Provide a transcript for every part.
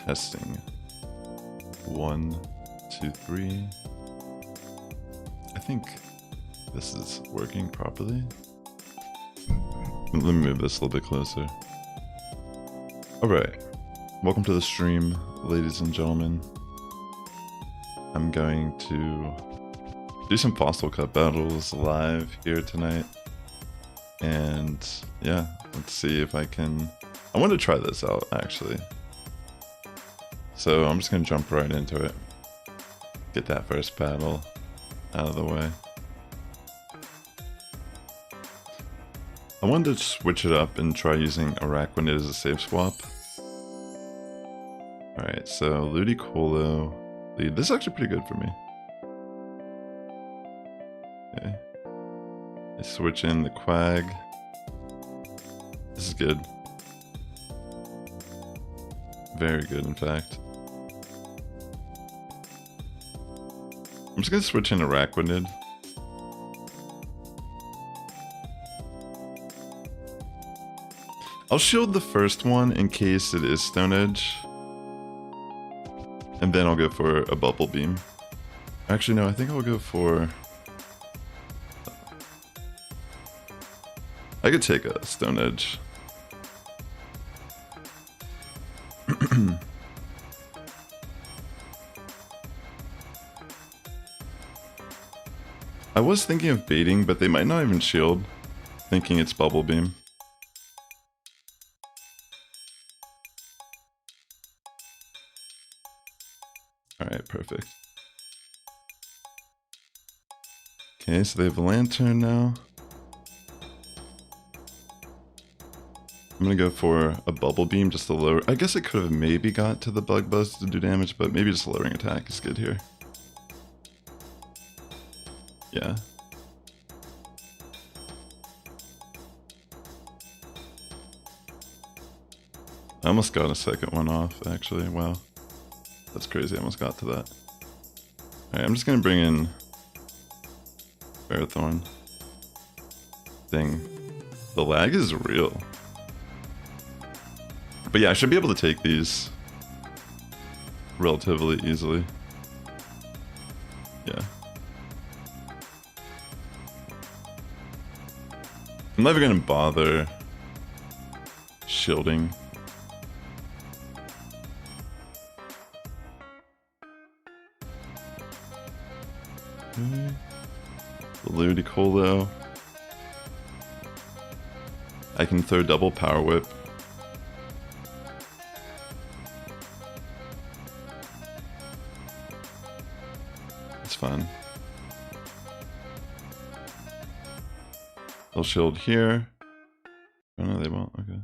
Testing. 1, 2, 3. I think this is working properly. Let me move this a little bit closer. Alright, welcome to the stream, ladies and gentlemen. I'm going to do some Fossil Cup battles live here tonight. And yeah, let's see if I can... I want to try this out, actually. So I'm just going to jump right into it. Get that first battle out of the way. I wanted to switch it up and try using Araquanid as a save swap. Alright, so Ludicolo lead. This is actually pretty good for me. Okay. I switch in the Quag. This is good. Very good, in fact. I'm just gonna switch in Araquanid. I'll shield the first one in case it is Stone Edge. And then I'll go for a Bubble Beam. Actually, no, I think I'll go for... I could take a Stone Edge. I was thinking of baiting, but they might not even shield, thinking it's Bubble Beam. Alright, perfect. Okay, so they have a Lantern now. I'm gonna go for a Bubble Beam just to lower... I guess it could have maybe got to the Bug Buzz to do damage, but maybe just lowering attack is good here. Yeah. I almost got a second one off, actually. Wow. That's crazy, I almost got to that. Alright, I'm just gonna bring in Ferrothorn. Dang. The lag is real. But yeah, I should be able to take these relatively easily. Yeah. I'm never gonna bother shielding. Okay. The Ludicolo. I can throw double Power Whip. It's fun. They'll shield here. Oh no, they won't. Okay.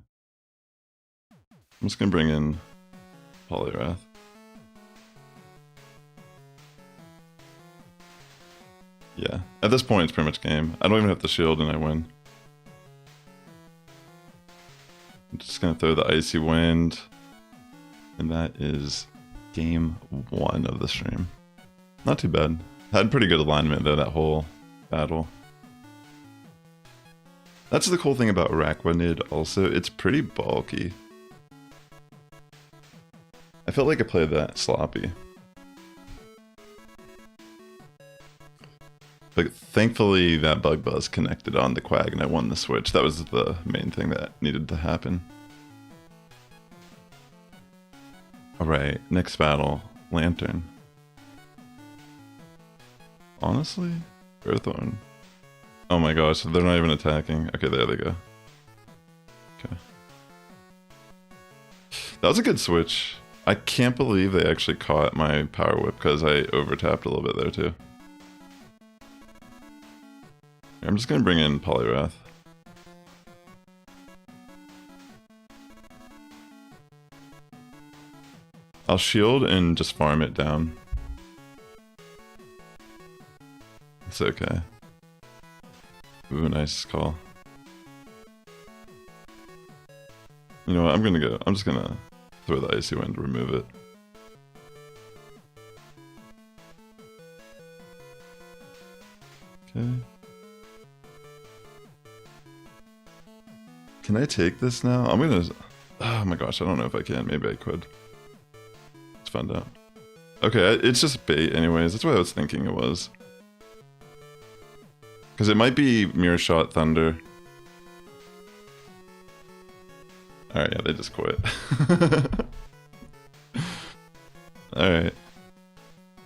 I'm just gonna bring in Poliwrath. Yeah, at this point it's pretty much game. I don't even have to shield and I win. I'm just gonna throw the Icy Wind. And that is game 1 of the stream. Not too bad. Had pretty good alignment though, that whole battle. That's the cool thing about Araquanid also, it's pretty bulky. I felt like I played that sloppy. But thankfully that Bug Buzz connected on the Quag and I won the switch. That was the main thing that needed to happen. Alright, next battle, Lantern. Honestly, Ferrothorn. Oh my gosh, they're not even attacking. Okay, there they go. Okay. That was a good switch. I can't believe they actually caught my Power Whip because I overtapped a little bit there too. I'm just gonna bring in Poliwrath. I'll shield and just farm it down. It's okay. Ooh, nice call. You know what, I'm just gonna throw the Icy Wind to remove it. Okay. Can I take this now? I'm gonna... Oh my gosh, I don't know if I can. Maybe I could. find out. Okay, it's just bait anyways. That's what I was thinking it was. Because it might be Mirror Shot Thunder. Alright, yeah, they just quit. Alright.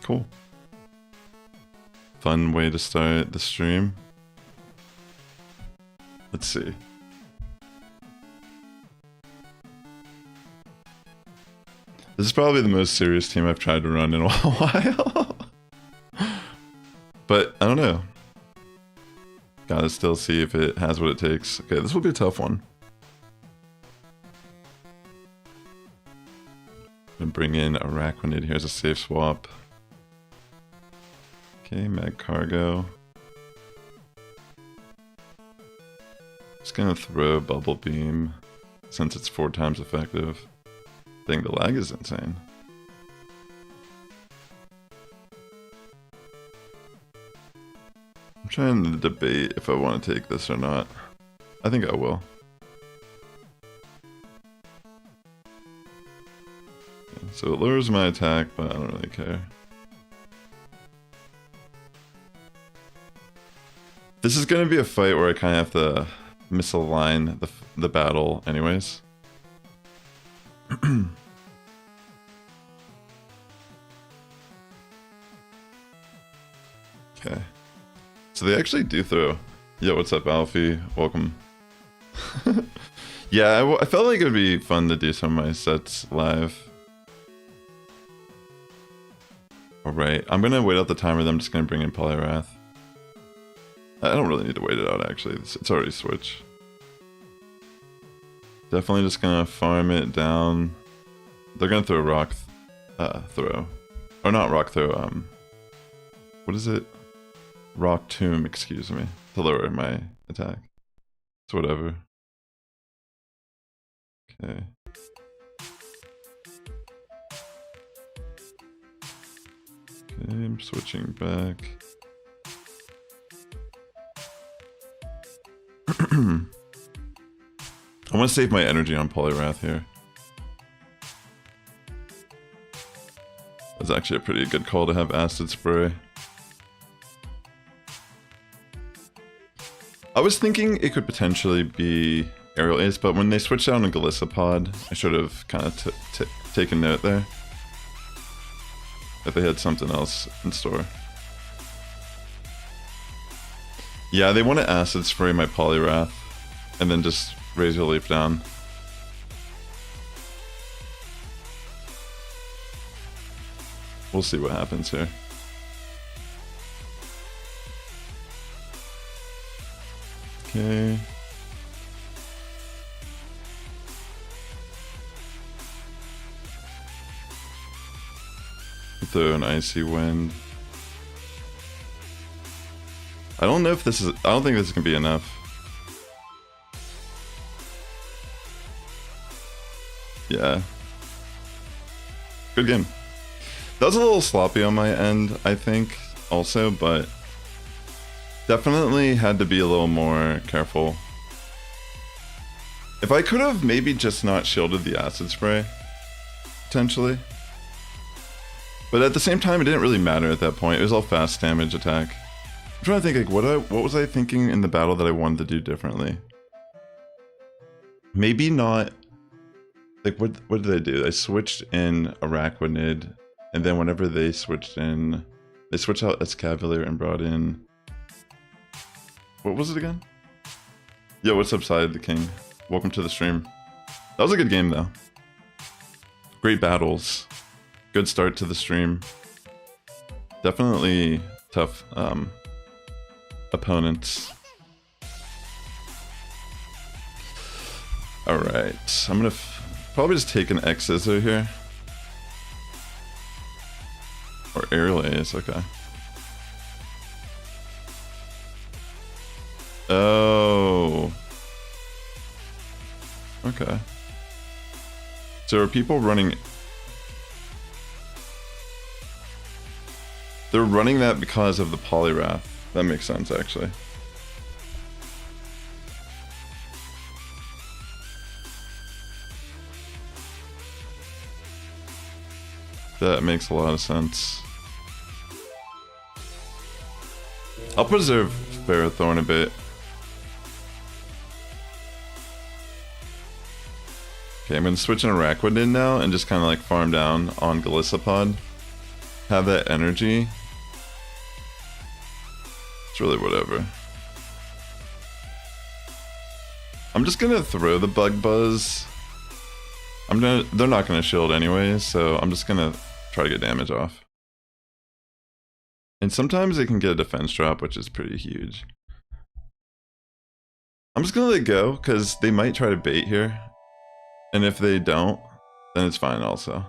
Cool. Fun way to start the stream. Let's see. This is probably the most serious team I've tried to run in a while. But, I don't know. Gotta still see if it has what it takes. Okay, this will be a tough one. I'm gonna bring in Araquanid. Here's a safe swap. Okay, Mag Cargo. Just gonna throw Bubble Beam since it's 4 times effective. Dang, the lag is insane. I'm trying to debate if I want to take this or not. I think I will. Okay, so it lowers my attack, but I don't really care. This is going to be a fight where I kind of have to misalign the battle anyways. Okay. So they actually do throw. Yo, what's up, Alfie? Welcome. Yeah, I felt like it would be fun to do some of my sets live. Alright, I'm going to wait out the timer, then I'm just going to bring in Poliwrath. I don't really need to wait it out, actually. It's already switched. Definitely just going to farm it down. They're going to throw rock throw. Or not rock throw, what is it? Rock Tomb, excuse me, to lower my attack. It's whatever. Okay. Okay, I'm switching back. I want to save my energy on Poliwrath here. That's actually a pretty good call to have Acid Spray. I was thinking it could potentially be Aerial Ace, but when they switched down to Galissapod, I should have kind of taken note there. That they had something else in store. Yeah, they want to Acid Spray my Poliwrath, and then just Razor Leaf down. We'll see what happens here. Okay. Throw an Icy Wind. I don't know if this is... I don't think this is gonna be enough. Yeah. Good game. That was a little sloppy on my end, I think, also, but... definitely had to be a little more careful. If I could have maybe just not shielded the Acid Spray, potentially. But at the same time, it didn't really matter at that point. It was all fast damage attack. I'm trying to think, like, what was I thinking in the battle that I wanted to do differently? Maybe not... like, what did I do? I switched in Araquanid, and then whenever they switched in... they switched out Escavalier and brought in... what was it again? Yo, what's up, Side the King? Welcome to the stream. That was a good game, though. Great battles. Good start to the stream. Definitely tough opponents. Alright, I'm gonna probably just take an X-Scissor here. Or Aerial Ace, okay. Oh. Okay. So are people running... they're running that because of the Poliwrath. That makes sense, actually. That makes a lot of sense. I'll preserve Ferrothorn a bit. Okay, I'm gonna switch an Araquanid in now and just kind of like farm down on Golisopod. Have that energy. It's really whatever. I'm just gonna throw the Bug Buzz. They're not gonna shield anyway, so I'm just gonna try to get damage off. And sometimes they can get a defense drop, which is pretty huge. I'm just gonna let it go, because they might try to bait here. And if they don't, then it's fine also.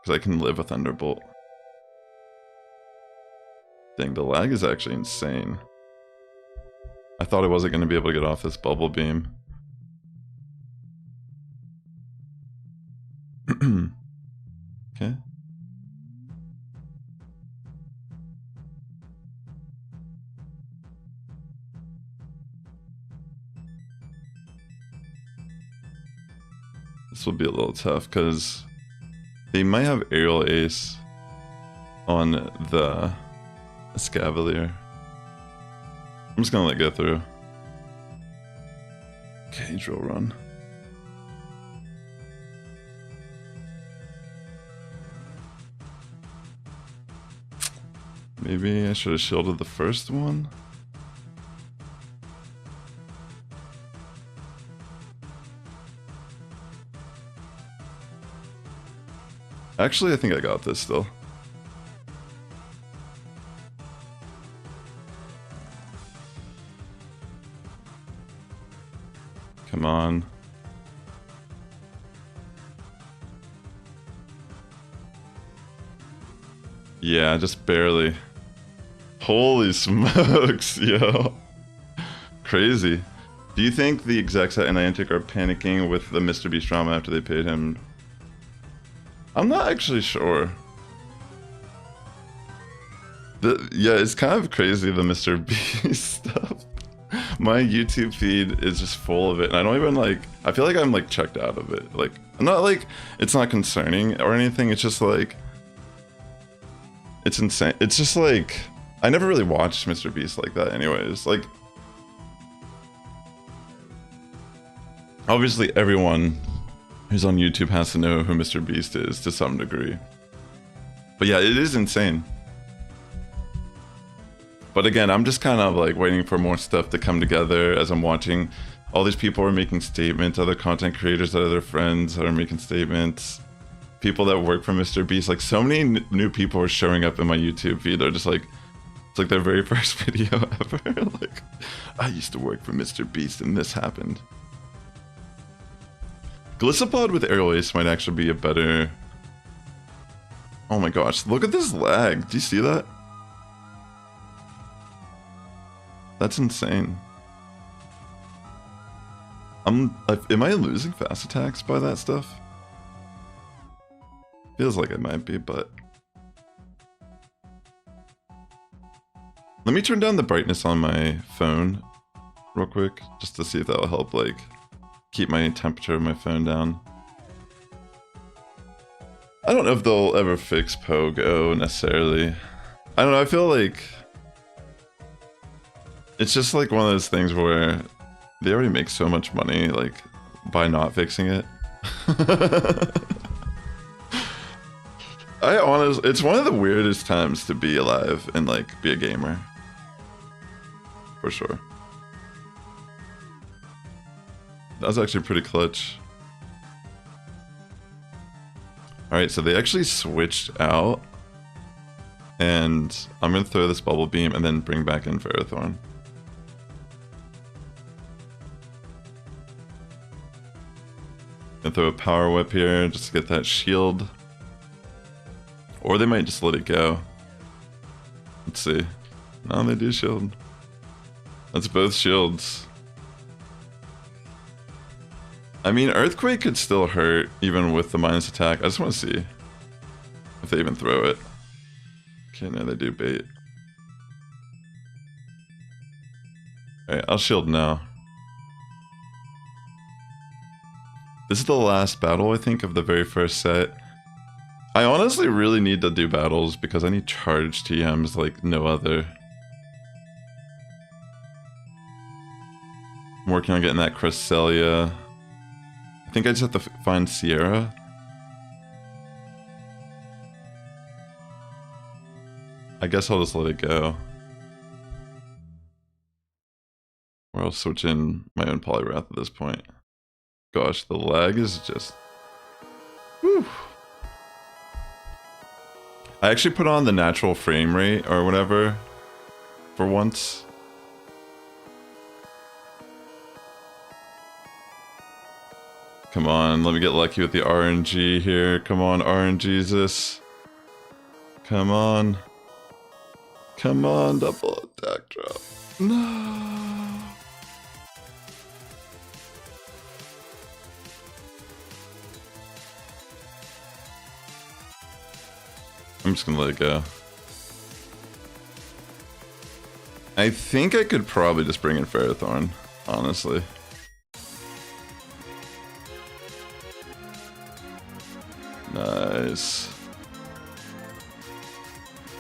Because I can live with Thunderbolt. Dang, the lag is actually insane. I thought I wasn't gonna be able to get off this Bubble Beam. Okay. This will be a little tough because they might have Aerial Ace on the Escavalier. I'm just gonna let it go through. Okay, Drill Run. Maybe I should have shielded the first one. Actually, I think I got this still. Come on. Yeah, just barely. Holy smokes, yo. Crazy. Do you think the execs at Niantic are panicking with the Mr. Beast drama after they paid him? I'm not actually sure. Yeah, it's kind of crazy, the Mr. Beast stuff. My YouTube feed is just full of it, and I don't even like, I feel like I'm like checked out of it. Like, I'm not like, it's not concerning or anything, it's just like, it's insane. It's just like, I never really watched Mr. Beast like that anyways. Like, obviously everyone who's on YouTube has to know who Mr. Beast is to some degree. But yeah, it is insane. But again, I'm just kind of like waiting for more stuff to come together as I'm watching. All these people are making statements, other content creators that are their friends that are making statements. People that work for Mr. Beast, like so many new people are showing up in my YouTube feed. They're just like, it's like their very first video ever. Like, I used to work for Mr. Beast and this happened. Golisopod with Aerial Ace might actually be a better... Oh my gosh, look at this lag. Do you see that? That's insane. Am I losing fast attacks by that stuff? Feels like it might be, but... Let me turn down the brightness on my phone real quick, just to see if that'll help, like, keep my temperature of my phone down. I don't know if they'll ever fix Pogo necessarily. I don't know, I feel like... It's just like one of those things where they already make so much money, like, by not fixing it. It's one of the weirdest times to be alive and, like, be a gamer. For sure. That was actually pretty clutch. Alright, so they actually switched out. And I'm gonna throw this Bubble Beam and then bring back in Ferrothorn. Gonna throw a Power Whip here just to get that shield. Or they might just let it go. Let's see. No, they do shield. That's both shields. I mean, Earthquake could still hurt even with the minus attack. I just want to see if they even throw it. Okay, no, they do bait. Alright, I'll shield now. This is the last battle, I think, of the very first set. I honestly really need to do battles because I need charge TMs like no other. I'm working on getting that Cresselia. I think I just have to find Sierra. I guess I'll just let it go. Or I'll switch in my own Poliwrath at this point. Gosh, the lag is just... Whew. I actually put on the natural frame rate or whatever for once. Come on, let me get lucky with the RNG here. Come on, RNGesus. Come on. Come on, double attack drop. No. I'm just gonna let it go. I think I could probably just bring in Ferrothorn, honestly. Nice.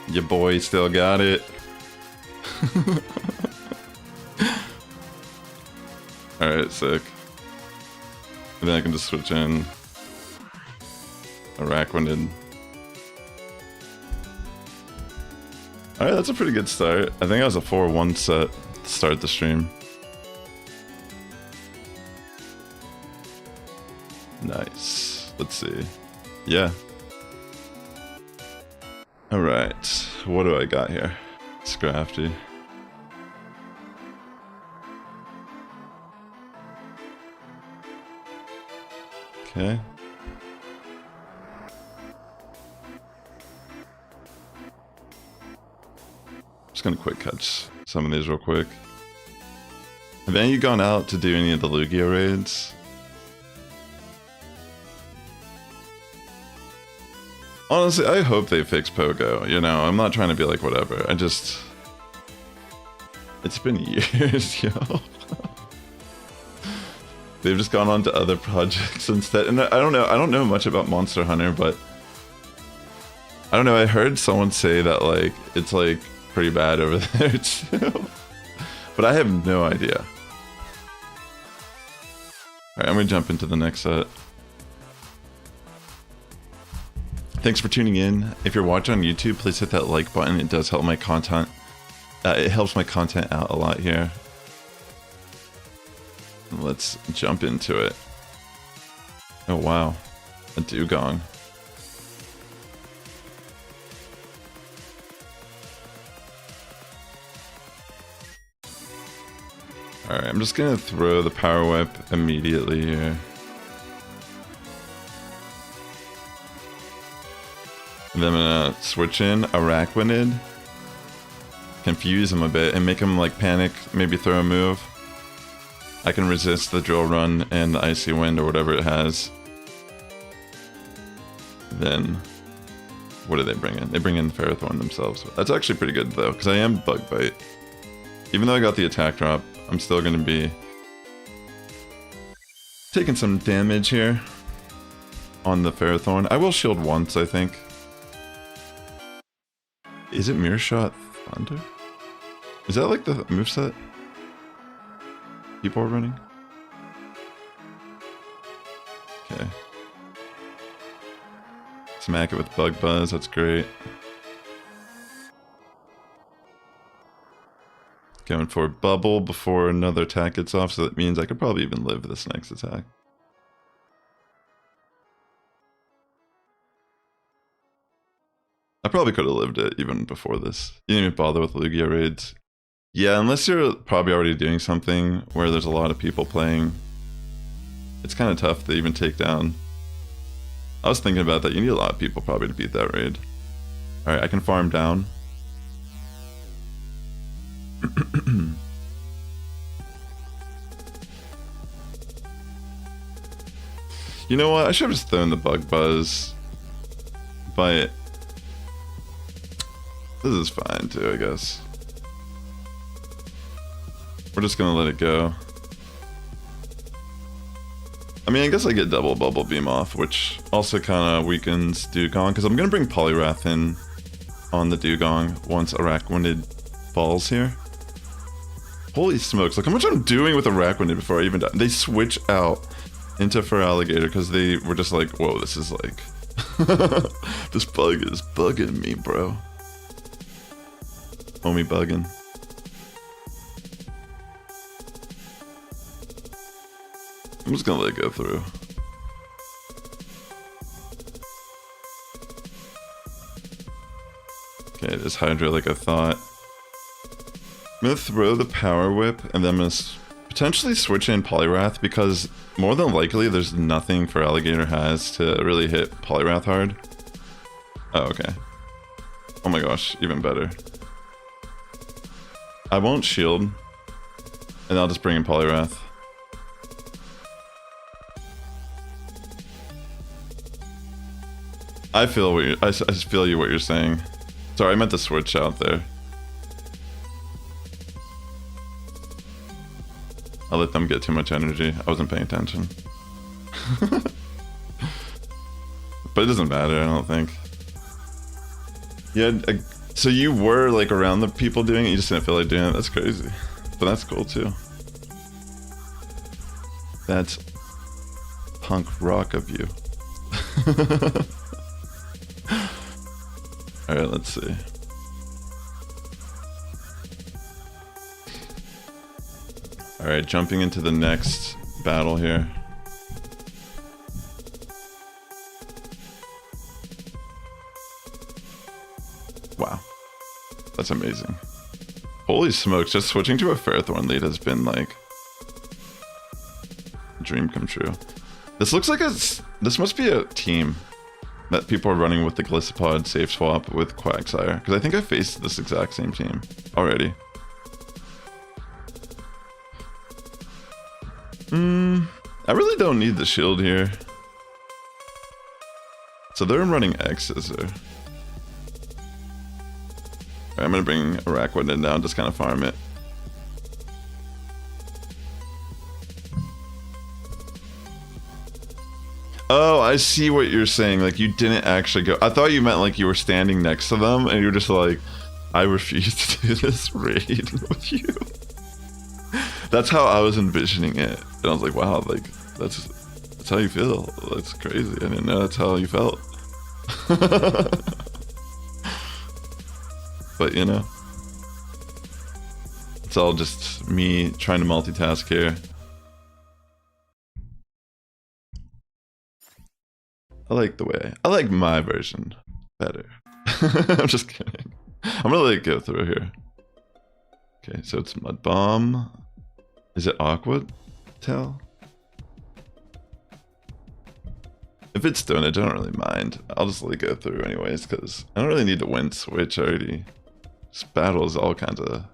Your boy still got it. Alright, sick. And then I can just switch in Araquanid. Alright, that's a pretty good start. I think I was a 4-1 set to start the stream. Nice. Let's see. Yeah. Alright, what do I got here? Scrafty. Okay. Just gonna quick catch some of these real quick. Have any of you gone out to do any of the Lugia raids? Honestly, I hope they fix Pogo, you know, I'm not trying to be like whatever, I just... It's been years, yo. They've just gone on to other projects instead, and I don't know much about Monster Hunter, but... I don't know, I heard someone say that, like, it's, like, pretty bad over there, too. But I have no idea. Alright, I'm gonna jump into the next set. Thanks for tuning in. If you're watching on YouTube, please hit that like button. It does help my content. It helps my content out a lot here. Let's jump into it. Oh wow, a dugong. Alright, I'm just gonna throw the Power Whip immediately here. And then I'm gonna switch in Araquanid, confuse him a bit, and make him like panic, maybe throw a move. I can resist the Drill Run and the Icy Wind or whatever it has. Then, what do they bring in? They bring in Ferrothorn themselves. That's actually pretty good though, because I am Bug Bite. Even though I got the attack drop, I'm still gonna be taking some damage here on the Ferrothorn. I will shield once, I think. Is it Mirror Shot Thunder? Is that like the moveset people are running? Okay. Smack it with Bug Buzz, that's great. Going for Bubble before another attack gets off, so that means I could probably even live this next attack. I probably could have lived it even before this. You didn't even bother with Lugia raids. Yeah, unless you're probably already doing something where there's a lot of people playing. It's kind of tough to even take down. I was thinking about that. You need a lot of people probably to beat that raid. Alright, I can farm down. You know what? I should have just thrown the Bug Buzz. But this is fine too, I guess. We're just gonna let it go. I mean, I guess I get double Bubble Beam off, which also kind of weakens Dugong, because I'm going to bring Poliwrath in on the Dugong once Araquanid falls here. Holy smokes, look how much I'm doing with Araquanid before I even die. They switch out into Feraligatr because they were just like, whoa, this is like... this bug is bugging me, bro. Homie bugging. I'm just gonna let it go through. Okay, this Hydra like I thought. I'm gonna throw the Power Whip and then I'm gonna potentially switch in Poliwrath because more than likely there's nothing Feraligatr has to really hit Poliwrath hard. Oh, okay. Oh my gosh, even better. I won't shield and I'll just bring in Poliwrath. I feel what I feel you what you're saying. Sorry, I meant to switch out there. I let them get too much energy. I wasn't paying attention. But it doesn't matter, I don't think. Yeah, so you were like around the people doing it, you just didn't feel like doing it. That's crazy. But that's cool too. That's punk rock of you. Alright, let's see. Alright, jumping into the next battle here. Wow. That's amazing. Holy smokes, just switching to a Ferrothorn lead has been like a dream come true. This looks like this must be a team that people are running with the Gliscopod safe swap with Quagsire, because I think I faced this exact same team already. I really don't need the shield here. So they're running X Scissor. Alright, I'm gonna bring Araquanid down, just kind of farm it. Oh, I see what you're saying. Like, you didn't actually go. I thought you meant like you were standing next to them and you were just like, I refuse to do this raid with you. That's how I was envisioning it. And I was like, wow, like, that's how you feel. That's crazy. I didn't know that's how you felt. But, you know, it's all just me trying to multitask here. I like my version better. I'm just kidding. I'm gonna let it go through here. Okay, so it's Mud Bomb. Is it Aqua Tail? If it's Stonage, I don't really mind. I'll just let it go through anyways, because I don't really need to win Switch already. This battle is all kinds of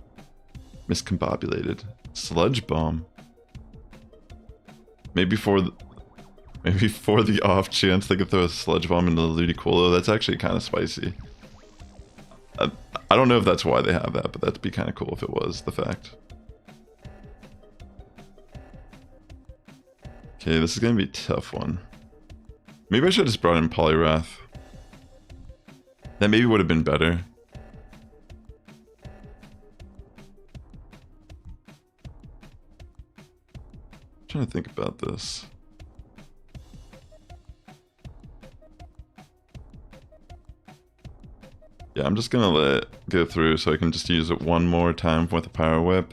miscombobulated. Sludge Bomb. Maybe for the off chance they could throw a Sludge Bomb into the Ludicolo. That's actually kind of spicy. I don't know if that's why they have that, but that'd be kind of cool if it was the fact. Okay, this is gonna be a tough one. Maybe I should have just brought in Poliwrath. That maybe would have been better. I'm trying to think about this. Yeah, I'm just gonna let it go through so I can just use it one more time with a Power Whip.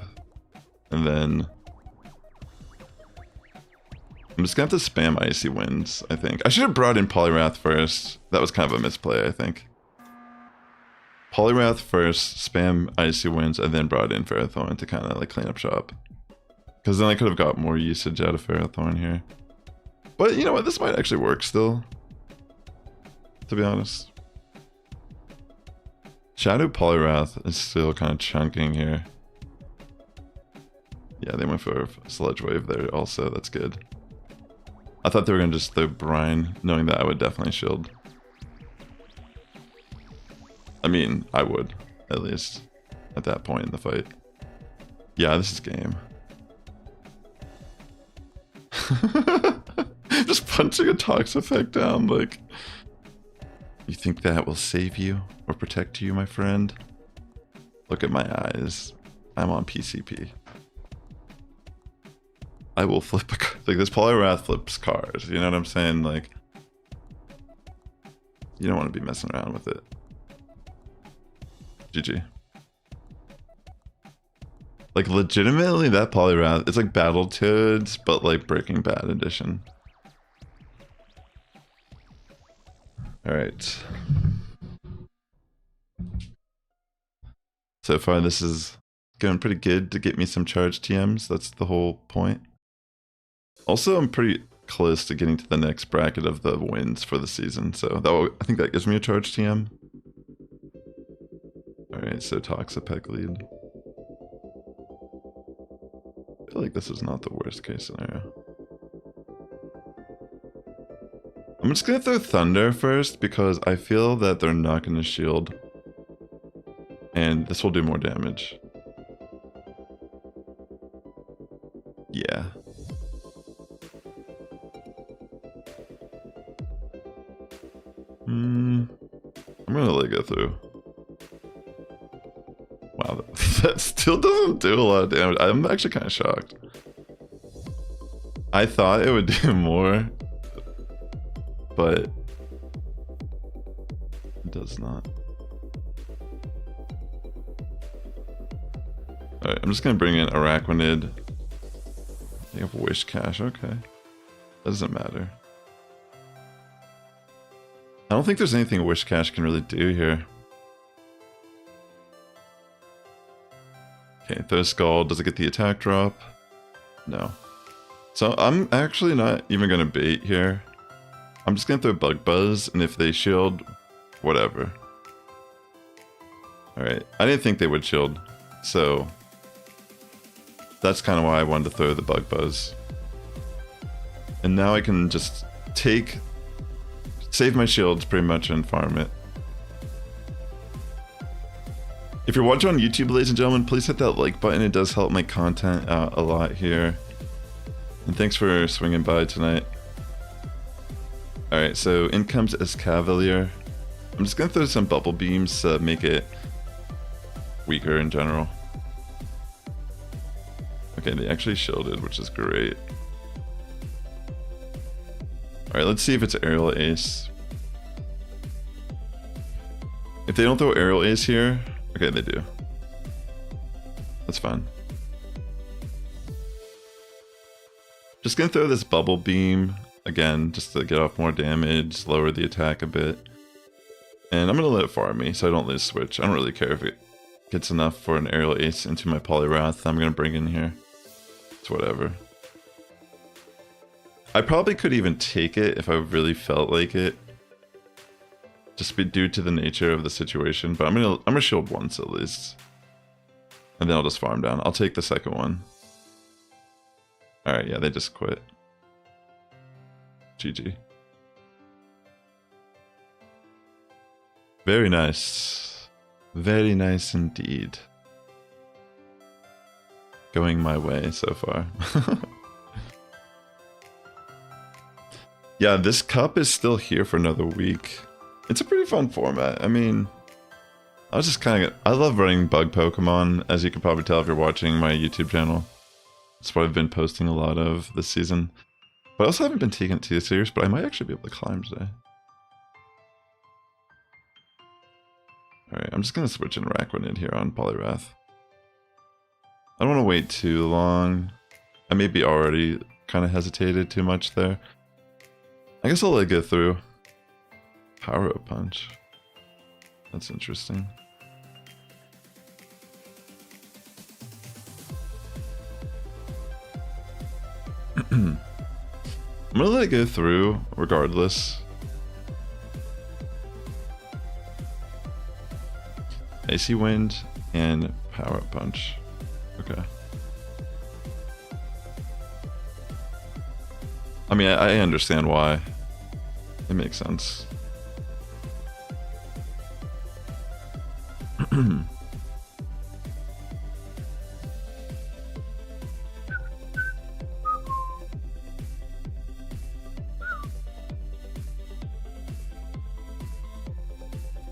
And then I'm just gonna have to spam Icy Winds, I think. I should have brought in Poliwrath first. That was kind of a misplay, I think. Poliwrath first, spam Icy Winds, and then brought in Ferrothorn to kind of like clean up shop. Because then I could have got more usage out of Ferrothorn here. But you know what, this might actually work still. To be honest. Shadow Poliwrath is still kind of chunking here. Yeah, they went for Sludge Wave there also, that's good. I thought they were going to just throw Brine, knowing that I would definitely shield. I mean, I would, at least, at that point in the fight. Yeah, this is game. punching a Tox effect down, like... You think that will save you or protect you, my friend? Look at my eyes. I'm on PCP. I will flip a card. Like, this Poliwrath flips cards, you know what I'm saying? Like, you don't want to be messing around with it. GG. Like, legitimately, that Poliwrath, it's like Battletoads, but like Breaking Bad edition. Alright. So far, this is going pretty good to get me some charged TMs. That's the whole point. Also, I'm pretty close to getting to the next bracket of the wins for the season, so that will, I think that gives me a charged TM. Alright, so Toxapeck lead. I feel like this is not the worst case scenario. I'm just gonna throw Thunder first because I feel that they're not gonna shield. And this will do more damage. Yeah. I'm gonna let it go through. Wow, that still doesn't do a lot of damage. I'm actually kind of shocked. I thought it would do more, but it does not. Alright, I'm just gonna bring in Araquanid. They have Wish Cash, okay. Doesn't matter. I don't think there's anything Wish Cash can really do here. Okay, throw Skull. Does it get the attack drop? No. So I'm actually not even gonna bait here. I'm just gonna throw Bug Buzz, and if they shield, whatever. Alright, I didn't think they would shield, so that's kind of why I wanted to throw the Bug Buzz. And now I can just save my shields pretty much and farm it. If you're watching on YouTube, ladies and gentlemen, please hit that like button. It does help my content out a lot here. And thanks for swinging by tonight. Alright, so in comes Escavalier. I'm just gonna throw some Bubble Beams to make it weaker in general. Okay, they actually shielded, which is great. Alright, let's see if it's Aerial Ace. If they don't throw Aerial Ace here, okay, they do. That's fine. Just gonna throw this Bubble Beam again, just to get off more damage, lower the attack a bit. And I'm gonna let it farm me so I don't lose switch. I don't really care if it gets enough for an Aerial Ace into my Poliwrath. I'm gonna bring in here. It's whatever. I probably could even take it if I really felt like it. Just due to the nature of the situation, but I'm gonna shield once at least. And then I'll just farm down. I'll take the second one. Alright, yeah, they just quit. GG. Very nice. Very nice indeed. Going my way so far. Yeah, this cup is still here for another week. It's a pretty fun format. I mean, I was just kind of... I love running bug Pokemon, as you can probably tell if you're watching my YouTube channel. That's what I've been posting a lot of this season. But I also haven't been taking it too serious, but I might actually be able to climb today. Alright, I'm just going to switch in Araquanid here on Poliwrath. I don't want to wait too long. I maybe already kind of hesitated too much there. I guess I'll let it go through. Power Up Punch. That's interesting. I'm gonna let it go through regardless. Icy Wind and Power Up Punch. Okay. I mean, I understand why. It makes sense.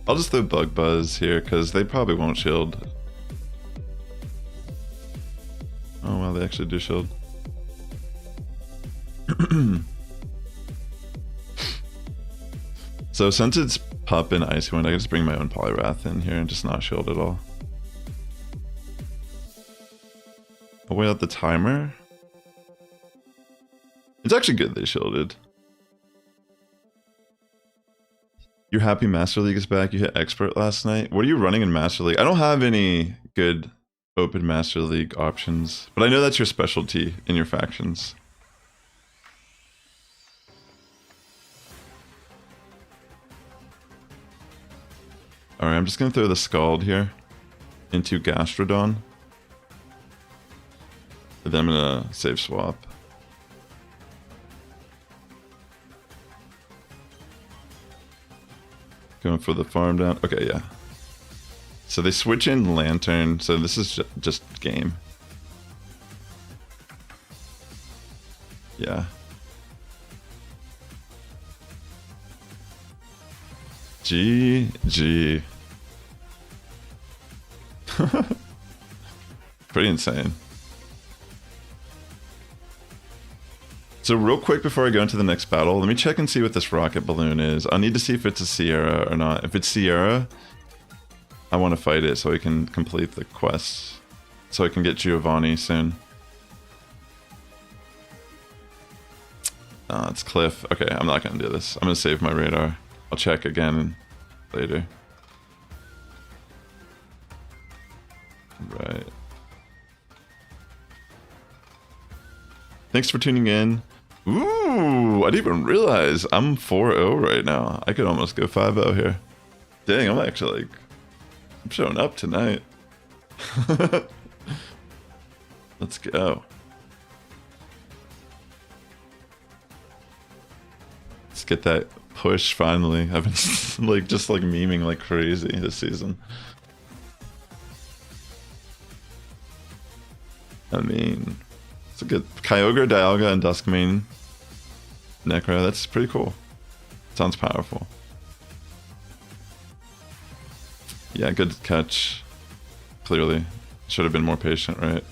I'll just throw Bug Buzz here because they probably won't shield. Oh wow, they actually do shield. So since it's Pup and Icy Wind, I can just bring my own Poliwrath in here and just not shield at all. I'll wait out the timer. It's actually good they shielded. You're happy Master League is back? You hit Expert last night? What are you running in Master League? I don't have any good open Master League options, but I know that's your specialty in your factions. Alright, I'm just gonna throw the Scald here into Gastrodon. And then I'm gonna save swap. Going for the farm down. Okay, yeah. So they switch in Lantern, so this is just game. Yeah. GG. Pretty insane. So real quick before I go into the next battle, let me check and see what this rocket balloon is. I need to see if it's a Sierra or not. If it's Sierra, I want to fight it so I can complete the quest. So I can get Giovanni soon. It's Cliff. Okay, I'm not going to do this. I'm going to save my radar. I'll check again later. Right. Thanks for tuning in. Ooh, I didn't even realize I'm 4-0 right now. I could almost go 5-0 here. Dang, I'm actually like, I'm showing up tonight. Let's go. Let's get that push finally. I've been like just like memeing like crazy this season. I mean, it's a good Kyogre, Dialga, and Duskmane. Necro, that's pretty cool. Sounds powerful. Yeah, good catch. Clearly. Should have been more patient, right?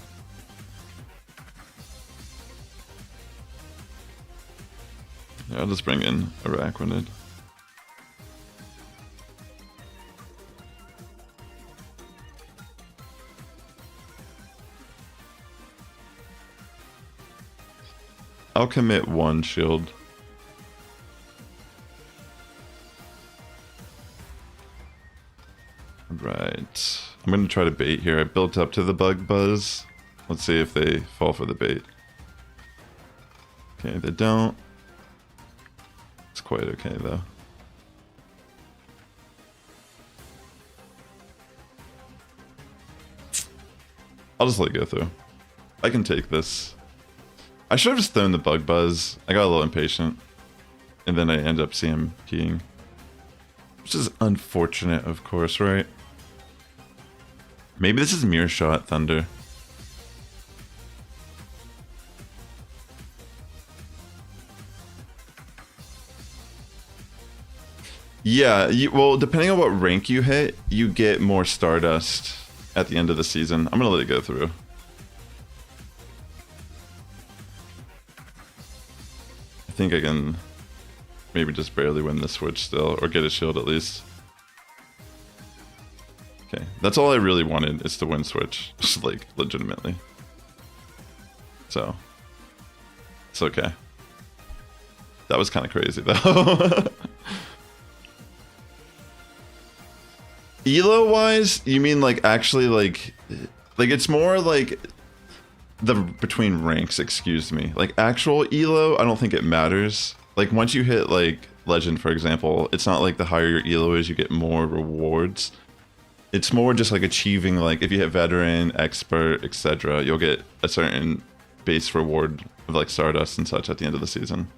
Yeah, I'll just bring in Araquanid. I'll commit one shield. Right. I'm going to try to bait here. I built up to the Bug Buzz. Let's see if they fall for the bait. Okay, they don't. It's quite okay, though. I'll just let it go through. I can take this. I should have just thrown the Bug Buzz. I got a little impatient. And then I end up CMPing. Which is unfortunate, of course, right? Maybe this is Mirror Shot Thunder. Yeah, well, depending on what rank you hit, you get more Stardust at the end of the season. I'm gonna let it go through. I think I can maybe just barely win this switch still, or get a shield at least. Okay, that's all I really wanted, is to win switch, just like legitimately. So, it's okay. That was kind of crazy though. Elo wise, you mean like actually like it's more like the between ranks, excuse me. Like actual Elo, I don't think it matters. Like once you hit like Legend, for example, it's not like the higher your Elo is, you get more rewards. It's more just like achieving, like if you hit Veteran, Expert, etc., you'll get a certain base reward of like Stardust and such at the end of the season.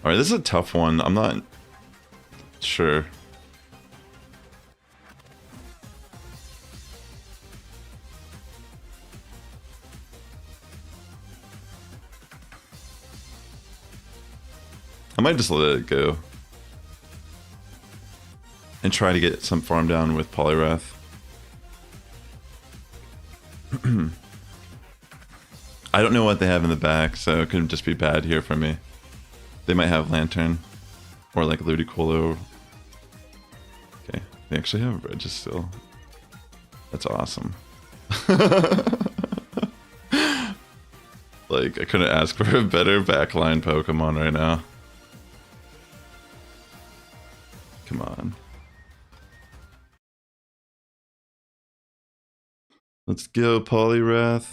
Alright, this is a tough one. I'm not sure. I might just let it go. And try to get some farm down with Poliwrath. I don't know what they have in the back, so it could just be bad here for me. They might have Lantern. Or like Ludicolo. Okay, they actually have Registill. That's awesome. Like, I couldn't ask for a better backline Pokemon right now. Come on. Let's go, Poliwrath.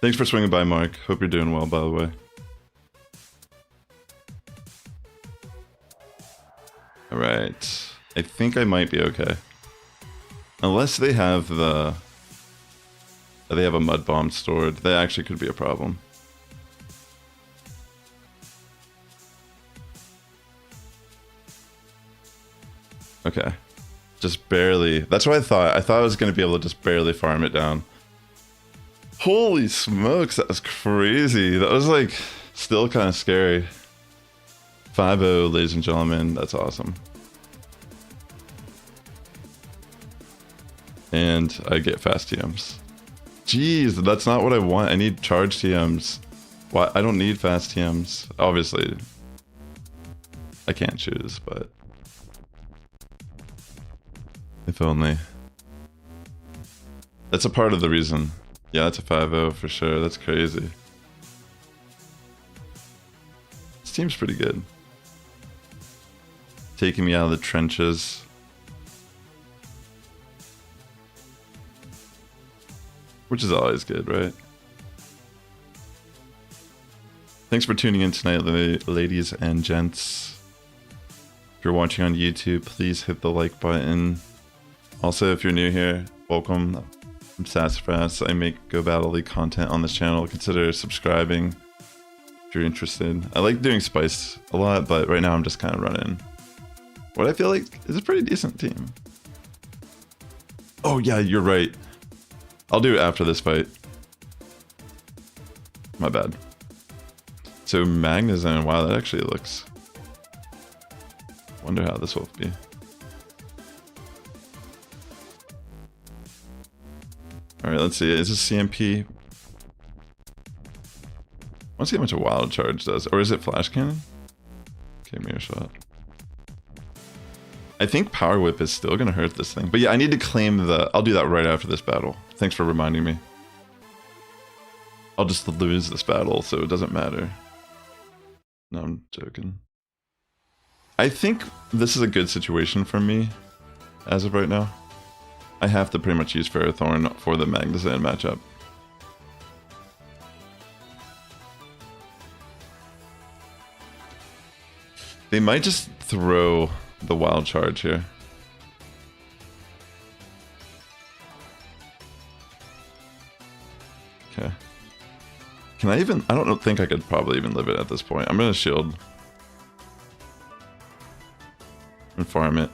Thanks for swinging by, Mark. Hope you're doing well, by the way. Alright. I think I might be okay. Unless they have the... They have a Mud Bomb stored. That actually could be a problem. Okay. Just barely. That's what I thought. I thought I was going to be able to just barely farm it down. Holy smokes, that was crazy. That was like still kind of scary. 5-0, ladies and gentlemen. That's awesome. And I get fast TMs. Jeez, that's not what I want. I need charge TMs. Why? I don't need fast TMs. Obviously, I can't choose, but if only. That's a part of the reason. Yeah, that's a 5-0 for sure. That's crazy. This team's pretty good. Taking me out of the trenches. Which is always good, right? Thanks for tuning in tonight, ladies and gents. If you're watching on YouTube, please hit the like button. Also, if you're new here, welcome. I'm Sassifrass. I make Go Battle League content on this channel. Consider subscribing if you're interested. I like doing Spice a lot, but right now I'm just kind of running what I feel like is a pretty decent team. Oh yeah, you're right. I'll do it after this fight. My bad. So Magnezone, wow, that actually looks... Wonder how this will be. Alright, let's see. Is this CMP? Let's see how much a Wild Charge does. Or is it Flash Cannon? Okay, Mirror Shot. I think Power Whip is still going to hurt this thing. But yeah, I need to claim the... I'll do that right after this battle. Thanks for reminding me. I'll just lose this battle, so it doesn't matter. No, I'm joking. I think this is a good situation for me, as of right now. I have to pretty much use Ferrothorn for the Magnezone matchup. They might just throw the Wild Charge here. Okay. Can I even... I don't think I could probably even live it at this point. I'm gonna shield. And farm it.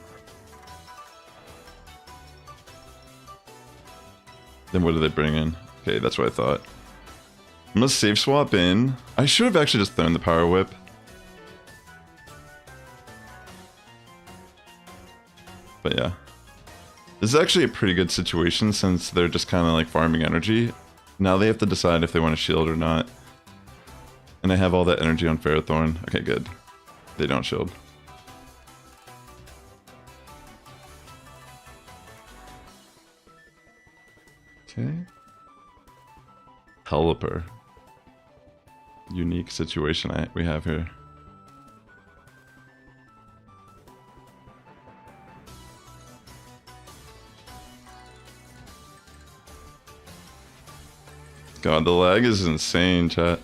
Then what do they bring in? Okay, that's what I thought. I'm gonna save swap in. I should have actually just thrown the Power Whip. But yeah. This is actually a pretty good situation since they're just kind of like farming energy. Now they have to decide if they want to shield or not. And I have all that energy on Ferrothorn. Okay, good. They don't shield. Okay. Pelipper. Unique situation we have here. God, the lag is insane, chat.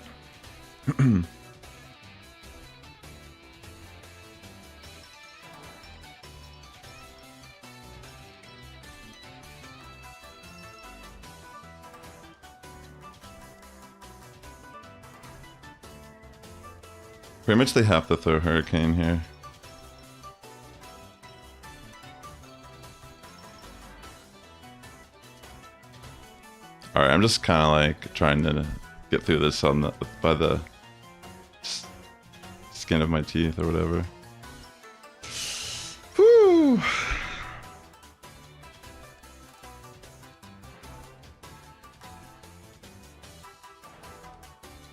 Pretty much they have to throw Hurricane here. Alright, I'm just kind of like trying to get through this on the, by the skin of my teeth or whatever. Whew.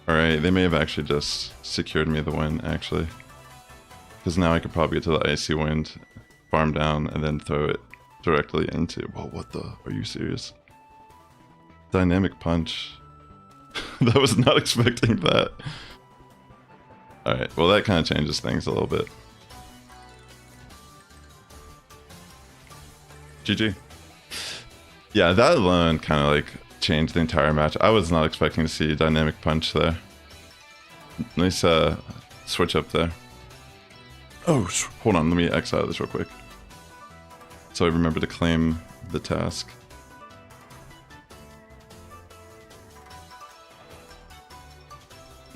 Alright, they may have actually just secured me the win, actually. Because now I could probably get to the Icy Wind, farm down, and then throw it directly into... Whoa, what the... Are you serious? Dynamic Punch. I was not expecting that. Alright, well that kind of changes things a little bit. GG. Yeah, that alone kind of like changed the entire match. I was not expecting to see Dynamic Punch there. Nice switch up there. Oh, hold on, let me X out of this real quick. So I remember to claim the task.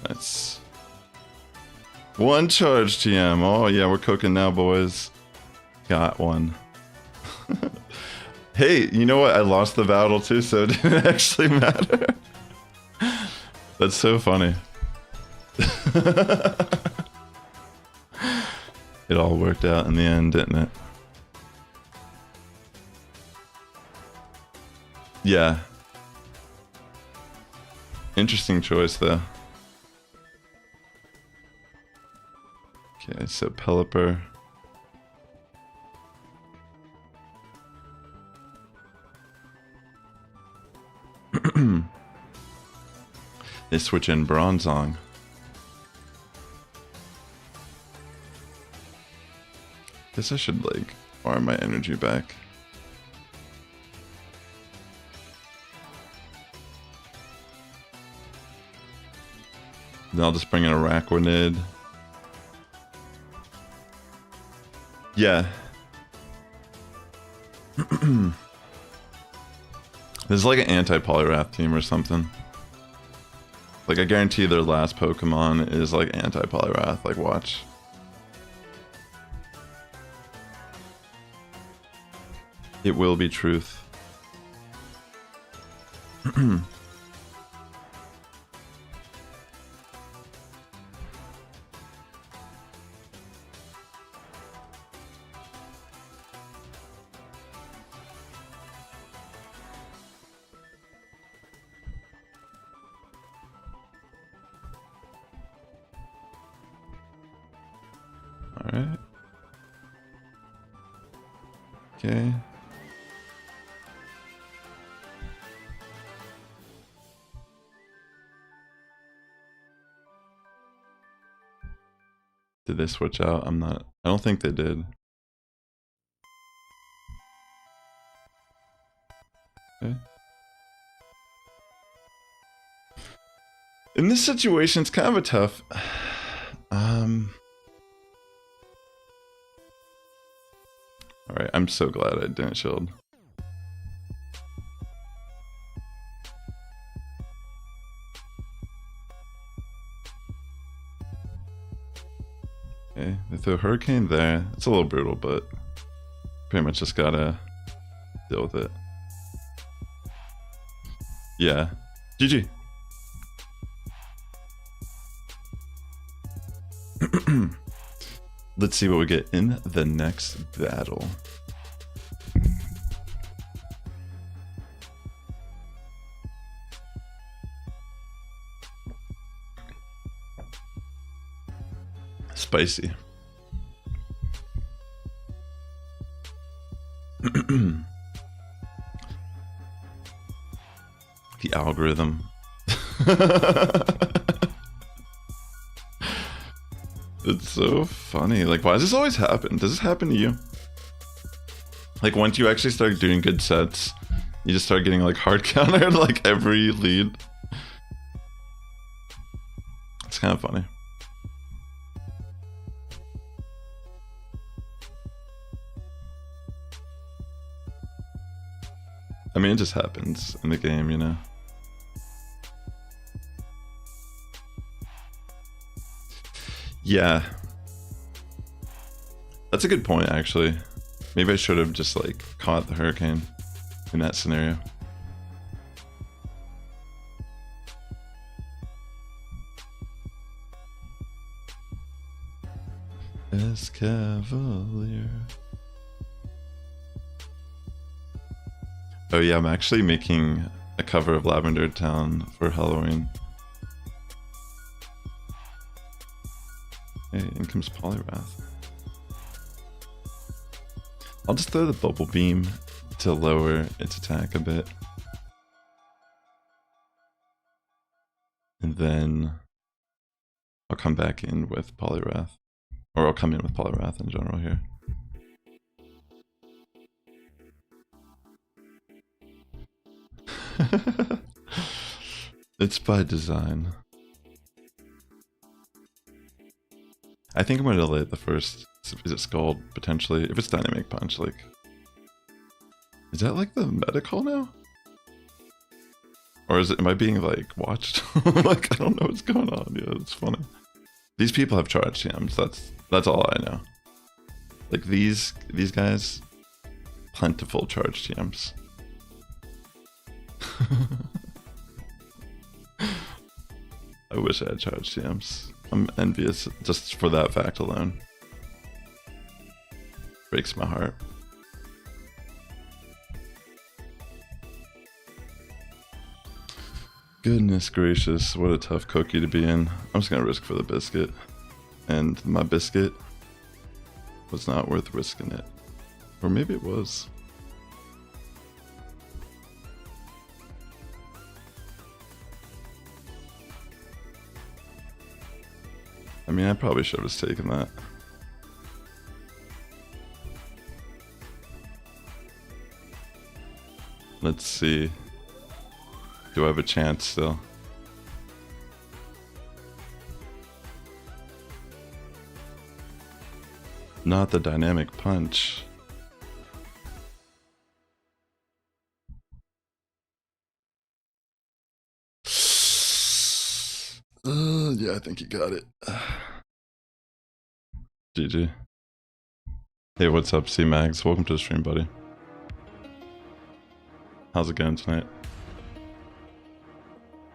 Nice. One charge, TM. Oh yeah, we're cooking now, boys. Got one. Hey, you know what? I lost the battle too, so it didn't actually matter. That's so funny. It all worked out in the end, didn't it? Yeah. Interesting choice, though. Okay, so Pelipper. They switch in Bronzong. Guess I should like farm my energy back. Then I'll just bring in a Araquanid. Yeah. This is like an anti-Poliwrath team or something. Like I guarantee their last Pokemon is like anti-Poliwrath, like watch. It will be truth. Alright. Okay. Did they switch out? I don't think they did. Okay. In this situation, it's kind of a tough... Alright, I'm so glad I didn't shield. Okay, they threw a Hurricane there. It's a little brutal, but pretty much just gotta deal with it. Yeah. GG. Let's see what we get in the next battle. Spicy. The algorithm. It's so funny. Like, why does this always happen? Does this happen to you? Like, once you actually start doing good sets, you just start getting, like, hard countered, like, every lead. It's kind of funny. I mean, it just happens in the game, you know? Yeah. That's a good point, actually. Maybe I should have just, like, caught the Hurricane in that scenario. Best Cavalier. Oh yeah, I'm actually making a cover of Lavender Town for Halloween. Hey, in comes Poliwrath. I'll just throw the Bubble Beam to lower its attack a bit. And then I'll come back in with Poliwrath. Or I'll come in with Poliwrath in general here. It's by design. I think I'm going to delay it the first. Is it Scald, potentially? If it's Dynamic Punch, like... Is that like the meta call now? Or is it, am I being like watched? Like, I don't know what's going on. Yeah, it's funny. These people have charge TMs, that's all I know. Like these guys, plentiful charge TMs. I wish I had charge TMs. I'm envious just for that fact alone. Breaks my heart. Goodness gracious, what a tough cookie to be in. I'm just gonna risk for the biscuit. And my biscuit was not worth risking it. Or maybe it was. I mean, I probably should have taken that. Let's see. Do I have a chance still? Not the Dynamic Punch. Yeah, I think you got it. GG. Hey, what's up, C-Mags? Welcome to the stream, buddy. How's it going tonight?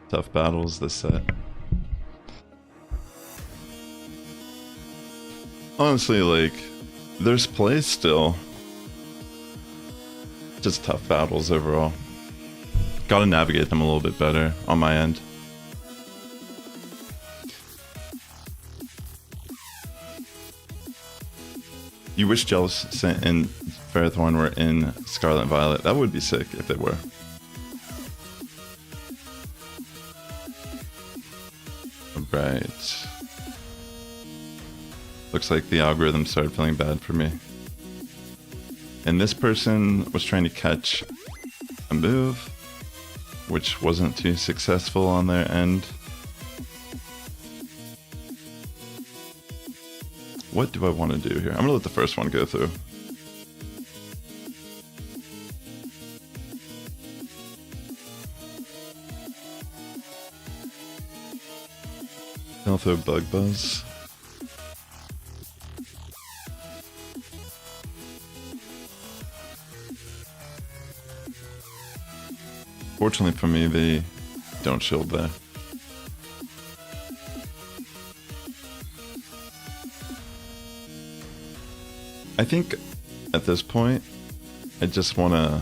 Tough battles this set. Honestly, like, there's play still. Just tough battles overall. Gotta navigate them a little bit better on my end. You wish Jealous and Ferrothorn were in Scarlet and Violet. That would be sick if they were. Right. Looks like the algorithm started feeling bad for me. And this person was trying to catch a move, which wasn't too successful on their end. What do I want to do here? I'm gonna let the first one go through. I'll throw Bug Buzz. Fortunately for me, they don't shield there. I think at this point, I just want to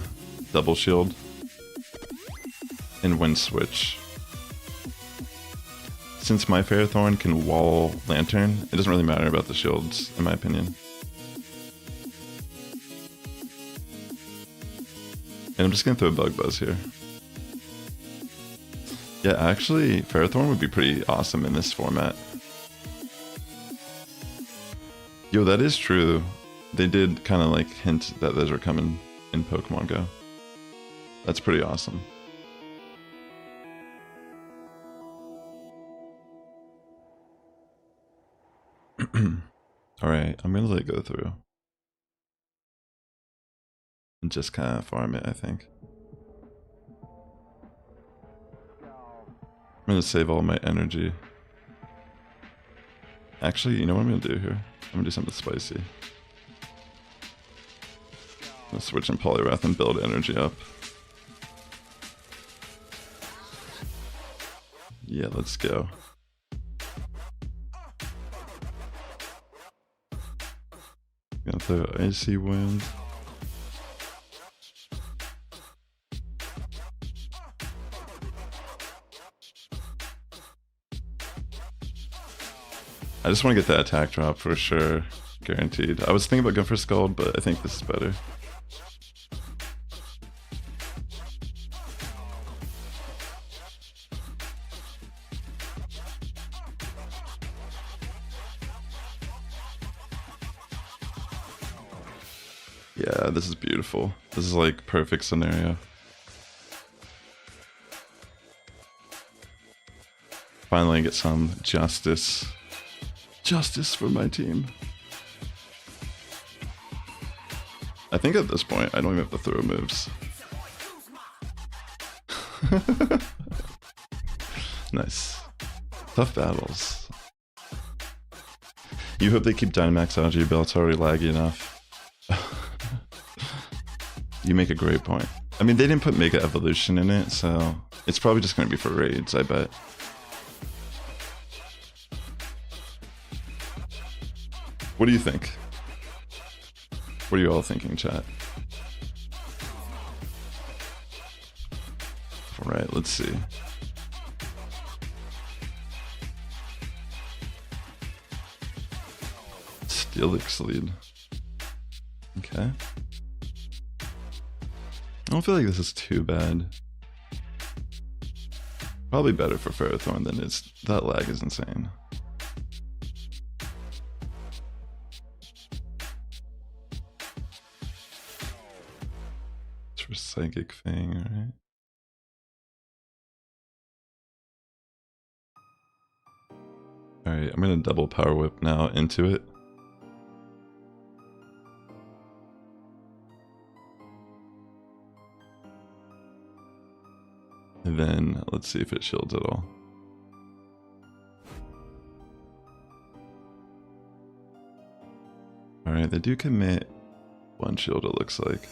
double shield and wind switch. Since my Ferrothorn can wall Lantern, it doesn't really matter about the shields, in my opinion. And I'm just going to throw a Bug Buzz here. Yeah, actually, Ferrothorn would be pretty awesome in this format. Yo, that is true. They did kind of like hint that those are coming in Pokemon Go. That's pretty awesome. Alright, I'm gonna let it go through. And just kind of farm it, I think. I'm gonna save all my energy. Actually, you know what I'm gonna do here? I'm gonna do something spicy. I'm gonna switch in Poliwrath and build energy up. Yeah, let's go. another icy wind. I just want to get that attack drop for sure, guaranteed. I was thinking about going for Scald, but I think this is better. Yeah, this is beautiful. This is like perfect scenario. Finally get some justice. Justice for my team. I think at this point, I don't even have to throw moves. Nice. Tough battles. You hope they keep Dynamax out of your belt. It's already laggy enough. You make a great point. I mean, they didn't put Mega Evolution in it, so it's probably just going to be for raids, I bet. What do you think? What are you all thinking, chat? Alright, let's see. Steelix lead. Okay. I don't feel like this is too bad. Probably better for Ferrothorn than it's. That lag is insane. It's for Psychic Fang, right? Alright, I'm gonna double Power Whip now into it. And then let's see if it shields at all. Alright, they do commit one shield, it looks like.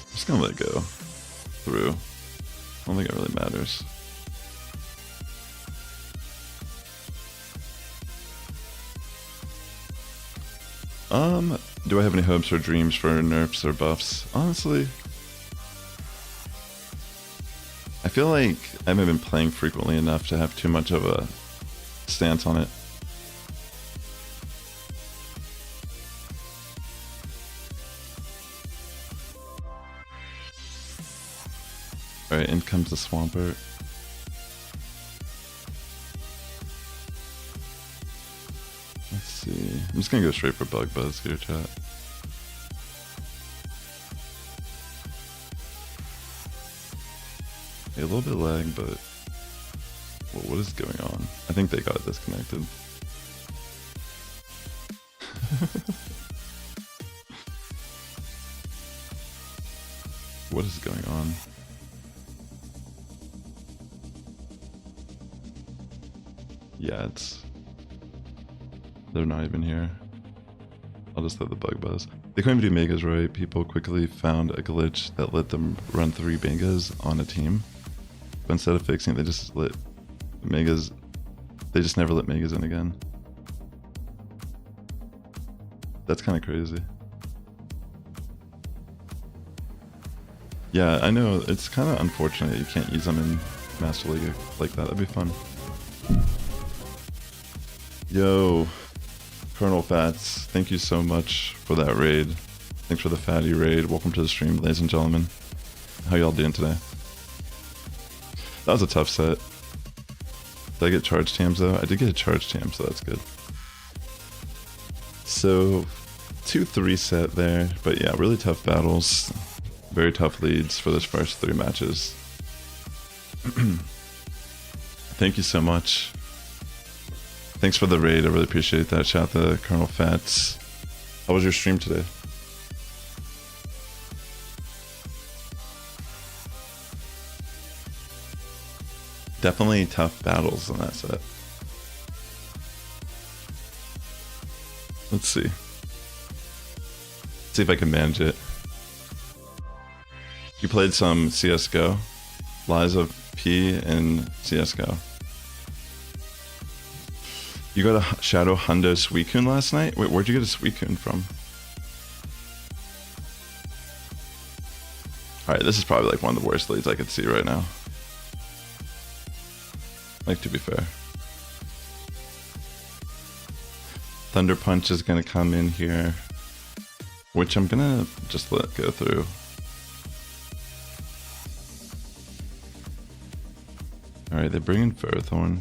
I'm just gonna let it go through. I don't think it really matters. Do I have any hopes or dreams for nerfs or buffs? Honestly, I feel like I haven't been playing frequently enough to have too much of a stance on it. Alright, in comes the Swampert. Let's see. I'm just gonna go straight for Bug Buzz here, chat. A little bit lag, but what is going on? I think they got it disconnected. What is going on? Yeah, they're not even here. I'll just throw the Bug Buzz. They couldn't do Megas right. People quickly found a glitch that let them run 3 Megas on a team. But instead of fixing it, they just let Megas. They just never let Megas in again. That's kind of crazy. Yeah, I know. It's kind of unfortunate you can't use them in Master League like that. That'd be fun. Yo, Colonel Fats, thank you so much for that raid. Thanks for the fatty raid. Welcome to the stream, ladies and gentlemen. How y'all doing today? That was a tough set. Did I get charge tams though? I did get a charge tam, so that's good. So, 2-3 set there, but yeah, really tough battles. Very tough leads for those first 3 matches. Thank you so much. Thanks for the raid, I really appreciate that. Shout out to Colonel Fats. How was your stream today? Definitely tough battles on that set. Let's see. See if I can manage it. You played some CSGO? Liza P in CSGO. You got a Shadow Hundo Suicune last night? Wait, where'd you get a Suicune from? Alright, this is probably like one of the worst leads I could see right now. Like, to be fair. Thunder Punch is gonna come in here, which I'm gonna just let go through. Alright, they bring in Ferrothorn.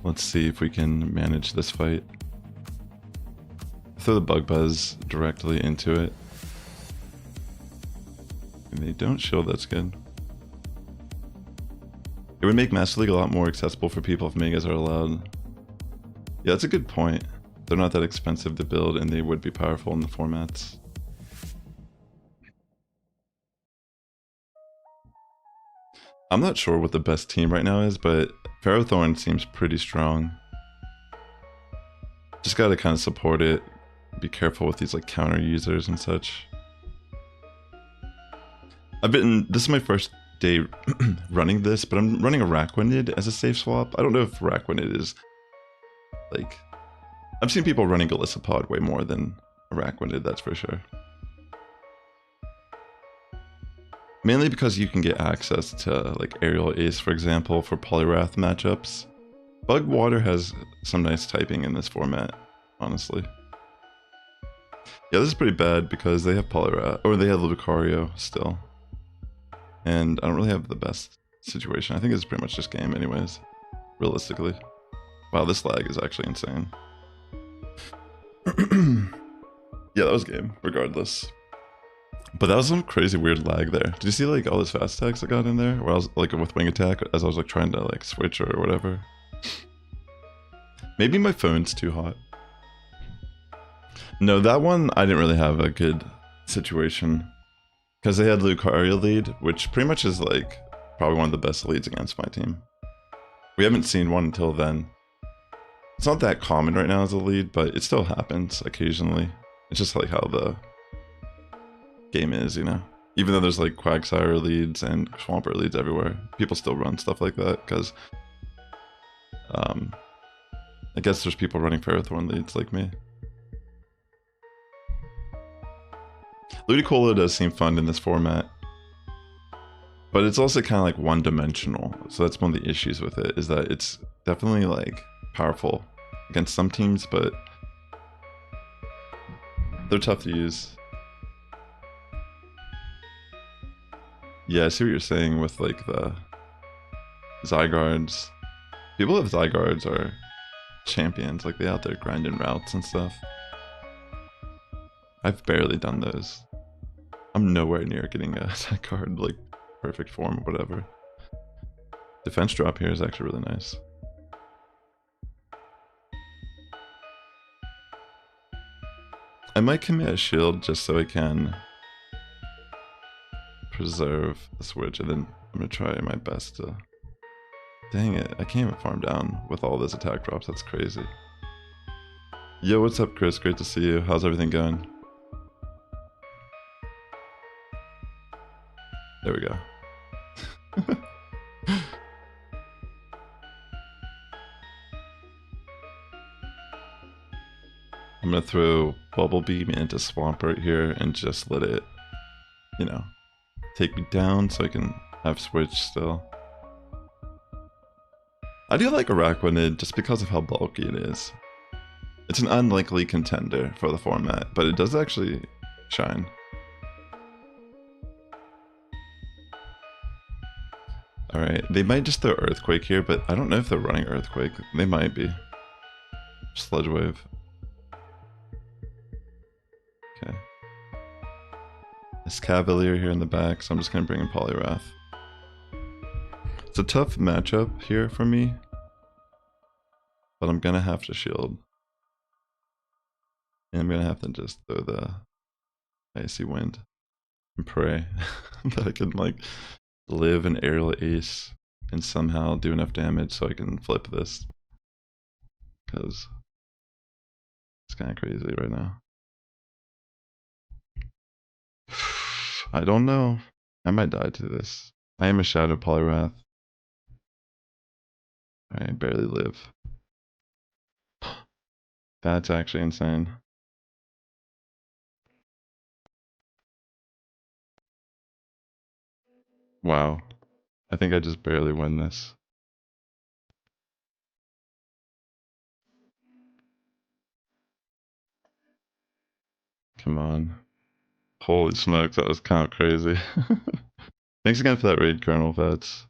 Let's see if we can manage this fight. Throw the Bug Buzz directly into it. And they don't shield, that's good. It would make Master League a lot more accessible for people if Megas are allowed. Yeah, that's a good point. They're not that expensive to build and they would be powerful in the formats. I'm not sure what the best team right now is, but Ferrothorn seems pretty strong. Just gotta kind of support it. Be careful with these like counter users and such. This is my first day running this, but I'm running a Rakwanid as a safe swap. I don't know if Rakwanid is like... I've seen people running Golisopod way more than a Rakwanid, that's for sure. Mainly because you can get access to like Aerial Ace, for example, for Poliwrath matchups. Bug Water has some nice typing in this format, honestly. Yeah, this is pretty bad because they have Poliwrath, or they have Lucario still. And I don't really have the best situation. I think it's pretty much just game anyways, realistically. Wow, this lag is actually insane. Yeah, that was game, regardless. But that was some crazy weird lag there. Did you see like all those fast attacks I got in there? Where I was like with wing attack as I was like trying to like switch or whatever. Maybe my phone's too hot. No, that one I didn't really have a good situation. Because they had Lucario lead, which pretty much is like probably one of the best leads against my team. We haven't seen one until then. It's not that common right now as a lead, but it still happens occasionally. It's just like how the game is, you know? Even though there's like Quagsire leads and Swampert leads everywhere, people still run stuff like that because I guess there's people running Ferrothorn leads like me. Ludicolo does seem fun in this format, but it's also kind of like one-dimensional. So that's one of the issues with it, is that it's definitely like powerful against some teams, but they're tough to use. Yeah, I see what you're saying with like the Zygardes. People with Zygardes are champions, like they out there grinding routes and stuff. I've barely done those. I'm nowhere near getting a Zygarde like perfect form or whatever. Defense drop here is actually really nice. I might commit a shield just so I can preserve the switch, and then I'm gonna try my best to... Dang it, I can't even farm down with all those attack drops, that's crazy. Yo, what's up Chris? Great to see you. How's everything going? There we go. I'm gonna throw Bubble Beam into Swampert here and just let it, you know, take me down so I can have switch still. I do like Araquanid just because of how bulky it is. It's an unlikely contender for the format, but it does actually shine. Alright, they might just throw Earthquake here, but I don't know if they're running Earthquake. They might be. Sludge Wave. Okay. This Cavalier here in the back, so I'm just gonna bring in Poliwrath. It's a tough matchup here for me, but I'm gonna have to shield. And I'm gonna have to just throw the Icy Wind and pray that I can like live an Aerial Ace and somehow do enough damage so I can flip this. Because it's kind of crazy right now. I don't know. I might die to this. I am a Shadow Poliwrath. I barely live. That's actually insane. Wow. I think I just barely win this. Come on. Holy smokes, that was kind of crazy. Thanks again for that raid, Colonel Vets.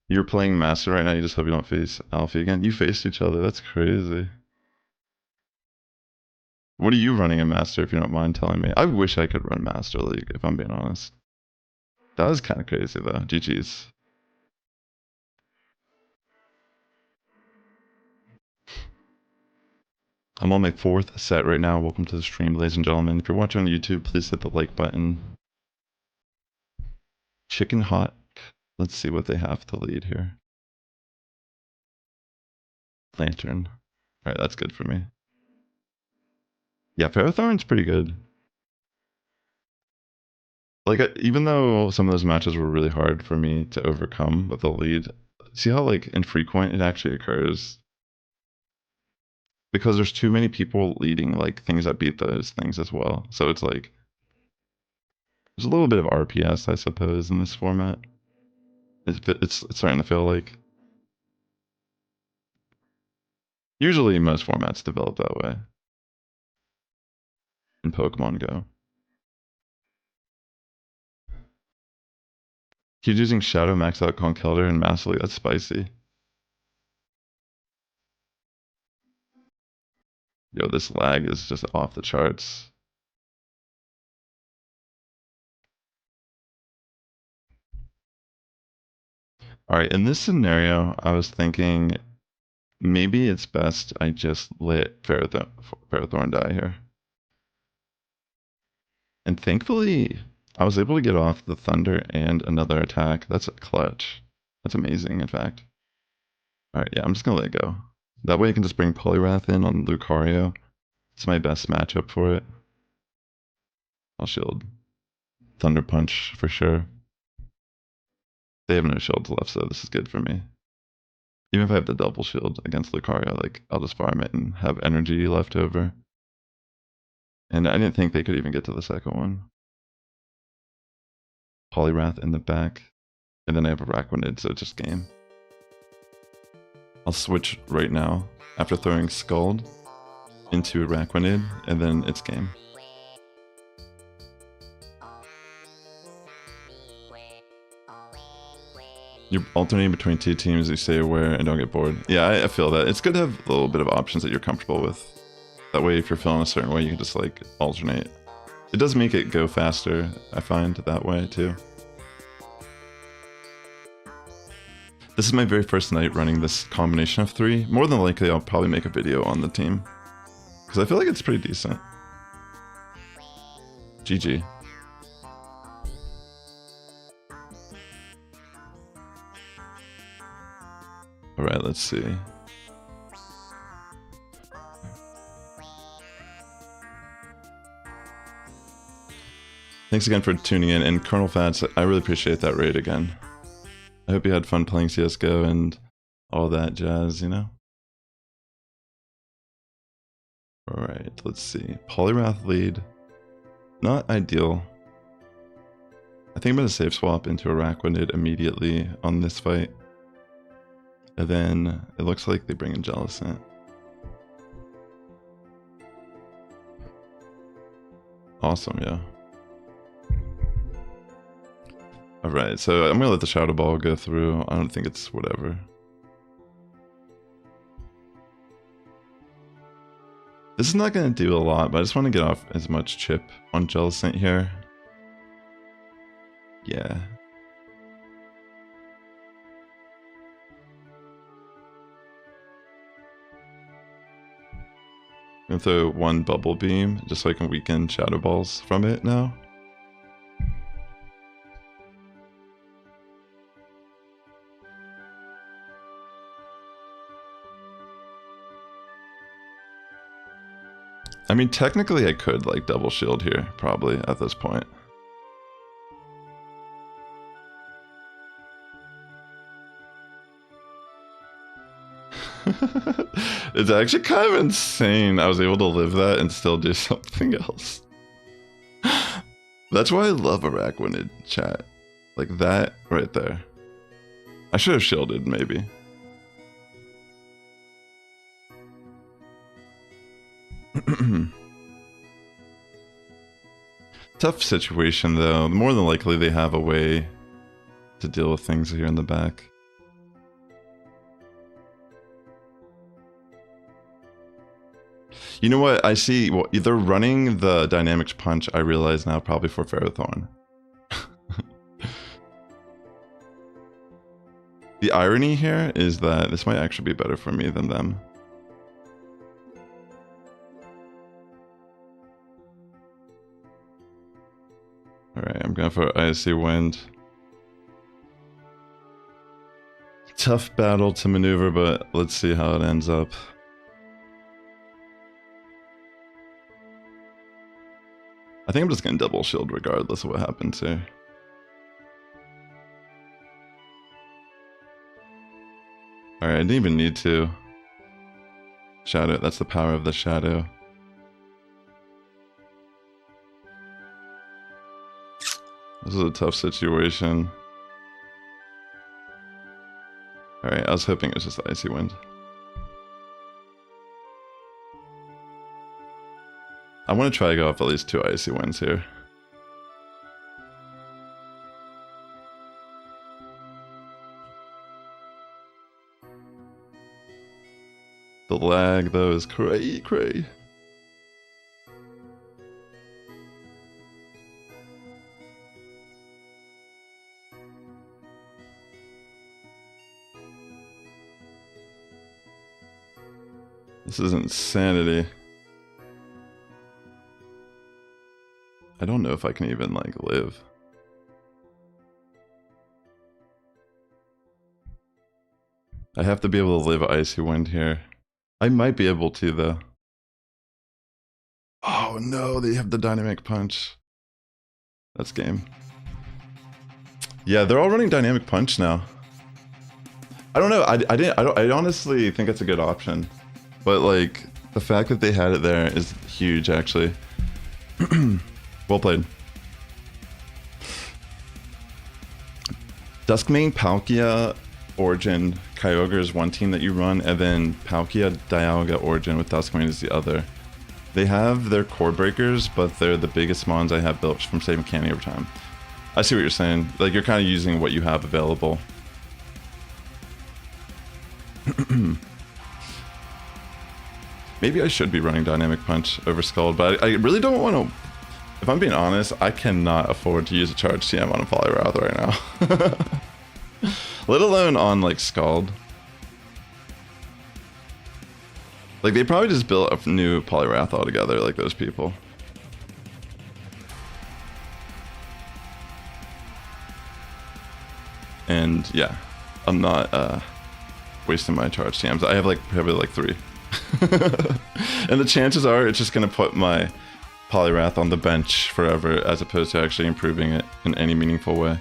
You're playing Master right now, you just hope you don't face Alfie again? You faced each other, that's crazy. What are you running in Master, if you don't mind telling me? I wish I could run Master League, if I'm being honest. That was kind of crazy, though. GG's. I'm on my 4th set right now. Welcome to the stream, ladies and gentlemen. If you're watching on YouTube, please hit the like button. Chicken Hot. Let's see what they have to lead here. Lantern. Alright, that's good for me. Yeah, Ferrothorn's pretty good. Like, even though some of those matches were really hard for me to overcome with the lead, see how, like, infrequent it actually occurs? Because there's too many people leading, like, things that beat those things as well. So it's like, there's a little bit of RPS, I suppose, in this format. It's starting to feel like. Usually most formats develop that way. In Pokemon Go. He's using Shadow Max out Conkeldurr and Massively, that's spicy. Yo, this lag is just off the charts. Alright, in this scenario, I was thinking maybe it's best I just let Ferrothorn die here. And thankfully, I was able to get off the Thunder and another attack. That's a clutch. That's amazing, in fact. Alright, yeah, I'm just gonna let it go. That way I can just bring Poliwrath in on Lucario. It's my best matchup for it. I'll shield. Thunder Punch for sure. They have no shields left, so this is good for me. Even if I have the double shield against Lucario, like, I'll just farm it and have energy left over. And I didn't think they could even get to the second one. Poliwrath in the back. And then I have a Araquanid, so it's just game. I'll switch right now, after throwing Scald into Araquanid, and then it's game. You're alternating between two teams, you stay aware and don't get bored. Yeah, I feel that. It's good to have a little bit of options that you're comfortable with. That way, if you're feeling a certain way, you can just, like, alternate. It does make it go faster, I find, that way, too. This is my very first night running this combination of 3. More than likely, I'll probably make a video on the team. Because I feel like it's pretty decent. GG. Alright, let's see. Thanks again for tuning in, and Colonel Fats, I really appreciate that raid again. I hope you had fun playing CSGO and all that jazz, you know? Alright, let's see. Poliwrath lead. Not ideal. I think I'm going to save swap into Araquanid immediately on this fight. And then it looks like they bring in Jellicent. Awesome, yeah. Alright, so I'm gonna let the Shadow Ball go through. I don't think it's whatever. This is not gonna do a lot, but I just want to get off as much chip on Jellicent here. Yeah. I'm gonna throw one Bubble Beam, just so I can weaken Shadow Balls from it now. I mean, technically I could, like, double shield here, probably, at this point. It's actually kind of insane. I was able to live that and still do something else. That's why I love Araquanid chat. Like that right there. I should have shielded, maybe. Tough situation though. More than likely they have a way to deal with things here in the back. You know what? I see. Well, they're running the Dynamics Punch, I realize now, probably for Ferrothorn. The irony here is that this might actually be better for me than them. Alright, I'm going for Icy Wind. Tough battle to maneuver, but let's see how it ends up. I think I'm just going to double shield regardless of what happens here. Alright, I didn't even need to. Shadow, that's the power of the shadow. This is a tough situation. Alright, I was hoping it was just Icy Wind. I want to try to go off at least 2 Icy Winds here. The lag though is cray. This is insanity. I don't know if I can even like live. I have to be able to live Icy Wind here. I might be able to though. Oh no, they have the Dynamic Punch. That's game. Yeah, they're all running Dynamic Punch now. I don't know. I honestly think it's a good option, but like the fact that they had it there is huge, actually. Well played. Duskmane, Palkia, Origin, Kyogre is one team that you run, and then Palkia, Dialga, Origin with Duskmane is the other. They have their core breakers, but they're the biggest mons I have built from saving candy over time. I see what you're saying. Like, you're kind of using what you have available. Maybe I should be running Dynamic Punch over Scald, but I really don't want to. If I'm being honest, I cannot afford to use a charge TM on a Poliwrath right now. Let alone on like Scald. Like they probably just built a new Poliwrath altogether, like those people. And yeah, I'm not wasting my charge TMs. I have like probably like 3. And the chances are it's just gonna put my Poliwrath on the bench forever as opposed to actually improving it in any meaningful way.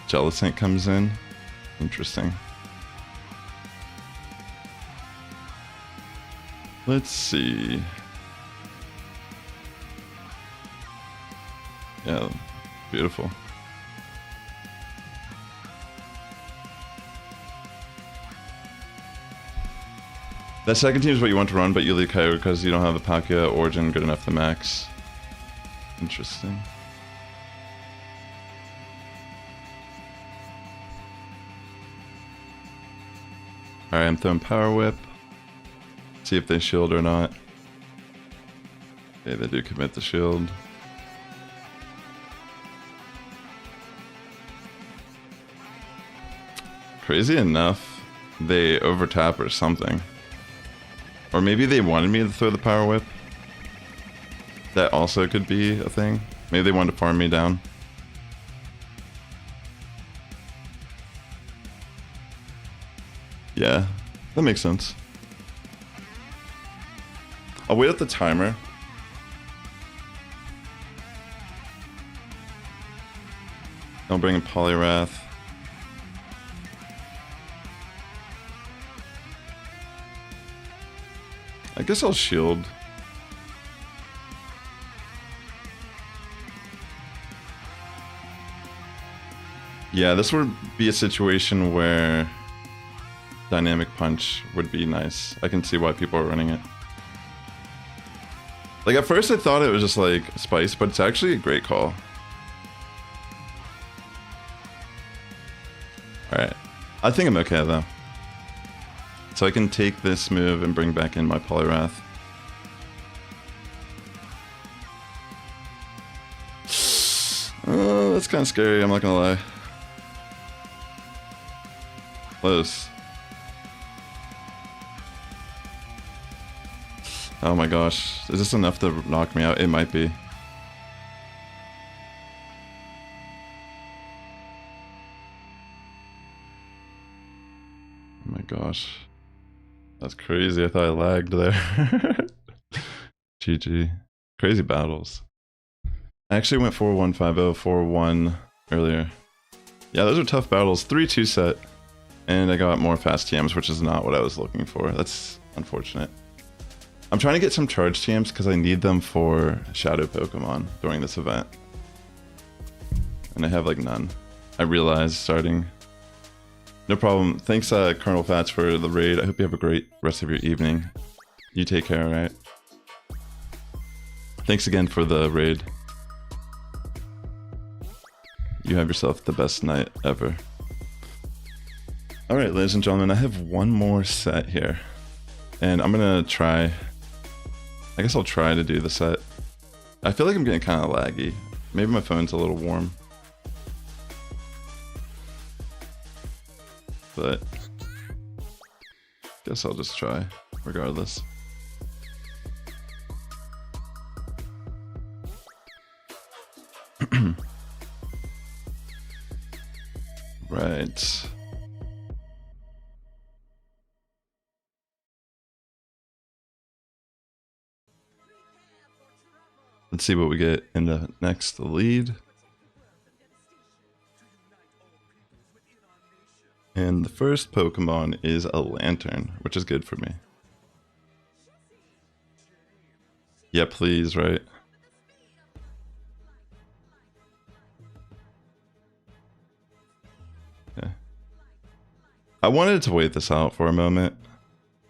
Jellicent comes in. Interesting. Let's see. Yeah, beautiful. That second team is what you want to run, but you leave Kyogre because you don't have the Palkia Origin good enough to max. Interesting. Alright, I'm throwing Power Whip. See if they shield or not. Okay, they do commit the shield. Crazy enough, they overtap or something. Or maybe they wanted me to throw the Power Whip. That also could be a thing. Maybe they wanted to farm me down. Yeah, that makes sense. I'll wait at the timer. I'll bring in Poliwrath. I guess I'll shield. Yeah, this would be a situation where Dynamic Punch would be nice. I can see why people are running it. Like, at first I thought it was just like spice, but it's actually a great call. Alright. I think I'm okay though. So I can take this move and bring back in my Poliwrath. Oh, that's kind of scary, I'm not gonna lie. Close. Oh my gosh. Is this enough to knock me out? It might be. Oh my gosh. That's crazy. I thought I lagged there. GG. Crazy battles. I actually went 4-1, 5-0, 4-1 earlier. Yeah, those are tough battles. 3-2 set. And I got more fast TMs, which is not what I was looking for. That's unfortunate. I'm trying to get some charge TMs because I need them for Shadow Pokemon during this event. And I have like none. I realized starting. No problem. Thanks, Colonel Fats, for the raid. I hope you have a great rest of your evening. You take care, alright? Thanks again for the raid. You have yourself the best night ever. Alright, ladies and gentlemen, I have one more set here. And I'm gonna try... I guess I'll try to do the set. I feel like I'm getting kind of laggy. Maybe my phone's a little warm. But... guess I'll just try, regardless. Right. Let's see what we get in the next lead. And the first Pokemon is a Lantern, which is good for me. Yeah, please, right? Okay. I wanted to wait this out for a moment.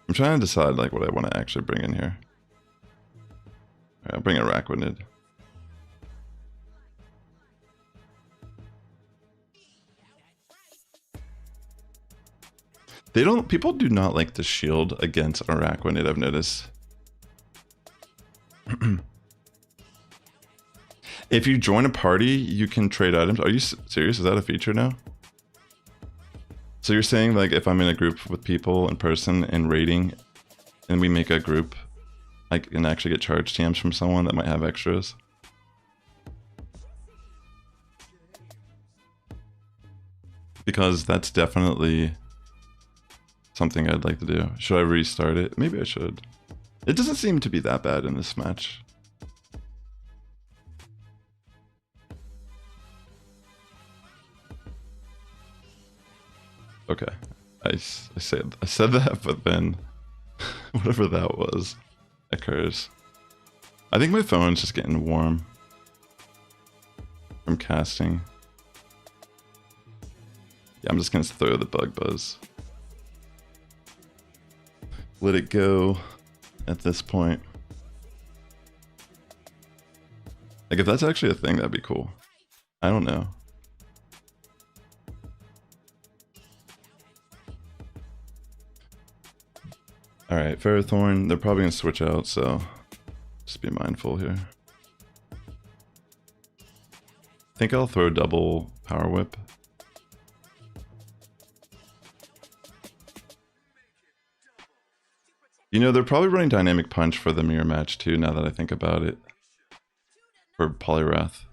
I'm trying to decide like what I want to actually bring in here. Alright, I'll bring Araquanid. People do not like to shield against Araquanid, I've noticed. If you join a party, you can trade items. Are you serious? Is that a feature now? So you're saying like if I'm in a group with people in person and raiding and we make a group, I can actually get charge TMs from someone that might have extras? Because that's definitely something I'd like to do. Should I restart it? Maybe I should. It doesn't seem to be that bad in this match. Okay, I said that, but then whatever that was occurs. I think my phone's just getting warm from casting. Yeah, I'm just gonna throw the bug buzz. Let it go at this point. Like if that's actually a thing, that'd be cool. I don't know. Alright, Ferrothorn, they're probably gonna switch out, so just be mindful here. I think I'll throw double Power Whip. You know, they're probably running Dynamic Punch for the mirror match too, now that I think about it. For Poliwrath.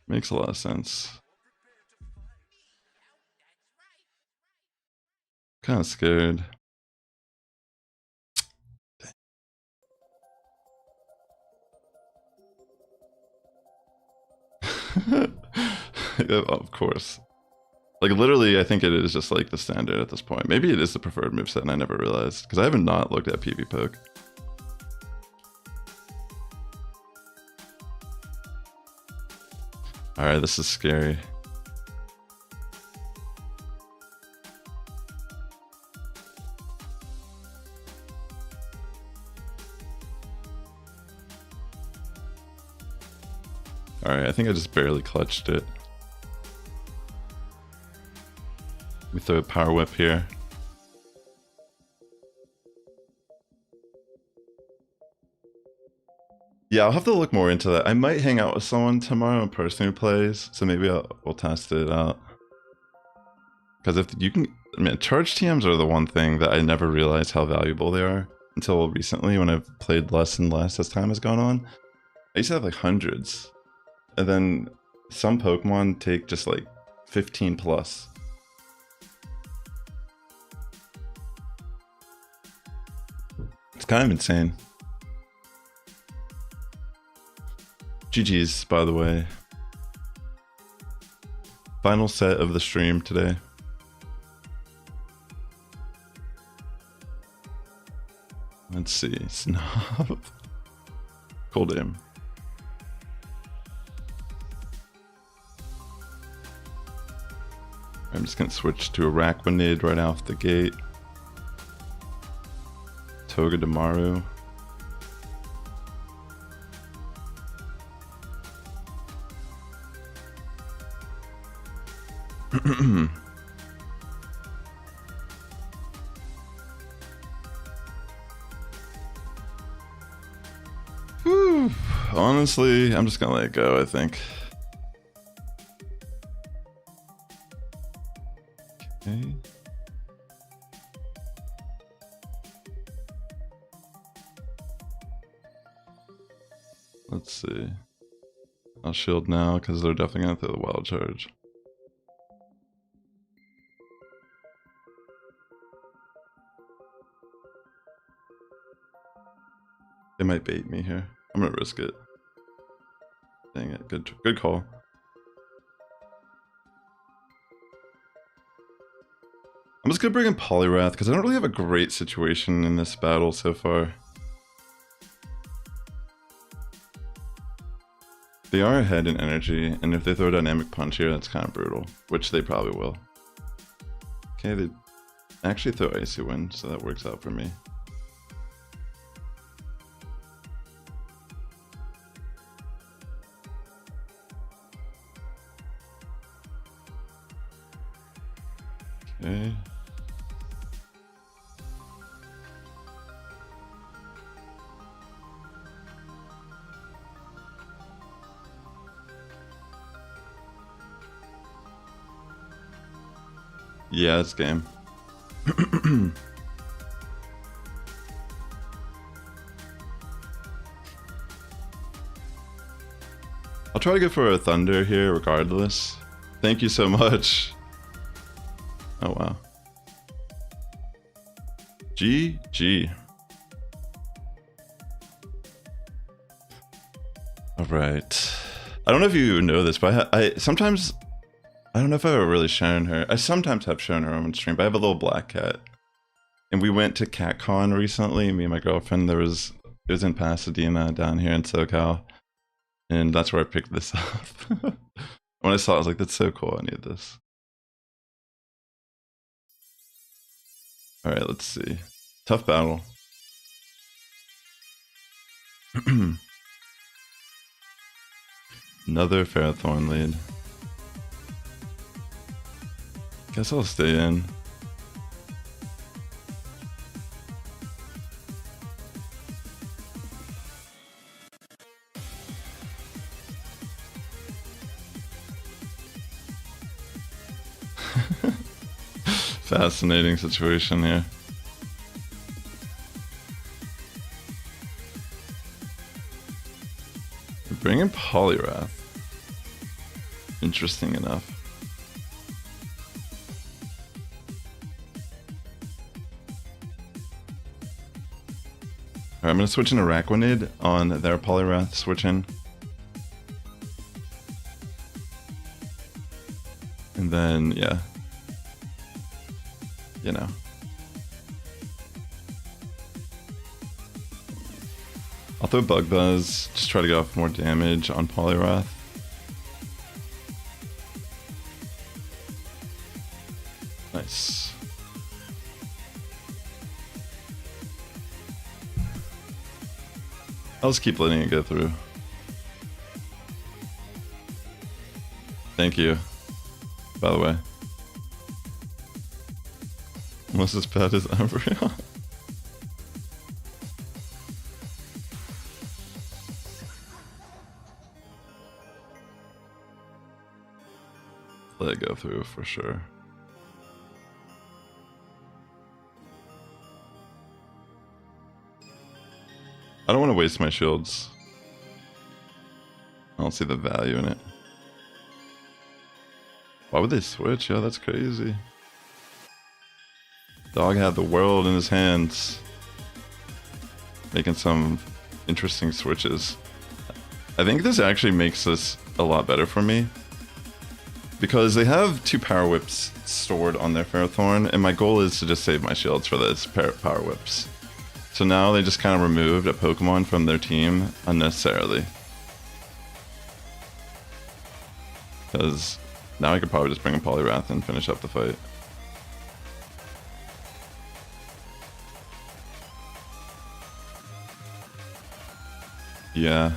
Makes a lot of sense. Kind of scared. Of course. Like, literally, I think it is just like the standard at this point. Maybe it is the preferred moveset and I never realized, because I haven't not looked at PV Poke. Alright, this is scary. Alright, I think I just barely clutched it. We throw a Power Whip here. Yeah, I'll have to look more into that. I might hang out with someone tomorrow in person who plays, so maybe we'll test it out. Because if you can, I mean, charge TMs are the one thing that I never realized how valuable they are until recently when I've played less and less as time has gone on. I used to have like hundreds, and then some Pokemon take just like 15 plus. It's kind of insane. GG's, by the way. Final set of the stream today. Let's see. Snob. Cold aim. I'm just gonna switch to a Araquanid right off the gate. Togedemaru. Whew. Honestly, I'm just gonna let it go, I think. Okay. Let's see. I'll shield now because they're definitely gonna throw the wild charge. They might bait me here. I'm gonna risk it. Dang it, good call. I'm just gonna bring in Poliwrath because I don't really have a great situation in this battle so far. They are ahead in energy, and if they throw Dynamic Punch here, that's kind of brutal, which they probably will. Okay, they actually throw Icy Wind, so that works out for me. Okay. Yeah, it's game. I'll try to go for a Thunder here regardless. Thank you so much. Oh wow. GG. Alright. I don't know if you know this, but I sometimes... I don't know if I've ever really shown her. I sometimes have shown her on stream, but I have a little black cat. And we went to CatCon recently, me and my girlfriend. It was in Pasadena down here in SoCal. And that's where I picked this up. When I saw it, I was like, that's so cool, I need this. Alright, let's see. Tough battle. Another Ferrothorn lead. Guess I'll stay in. Fascinating situation here. We're bringing Poliwrath. Interesting enough. Alright, I'm gonna switch in Araquanid on their Poliwrath switch in. And then, yeah. You know. I'll throw Bug Buzz, just try to get off more damage on Poliwrath. Nice. I'll just keep letting it go through. Thank you, by the way. Almost as bad as Umbreon. Let it go through for sure. I don't want to waste my shields. I don't see the value in it. Why would they switch? Yo, that's crazy. Dog had the world in his hands. Making some interesting switches. I think this actually makes this a lot better for me. Because they have 2 Power Whips stored on their Ferrothorn, and my goal is to just save my shields for those Power Whips. So now they just kind of removed a Pokemon from their team unnecessarily. Because now I could probably just bring a Poliwrath and finish up the fight. Yeah.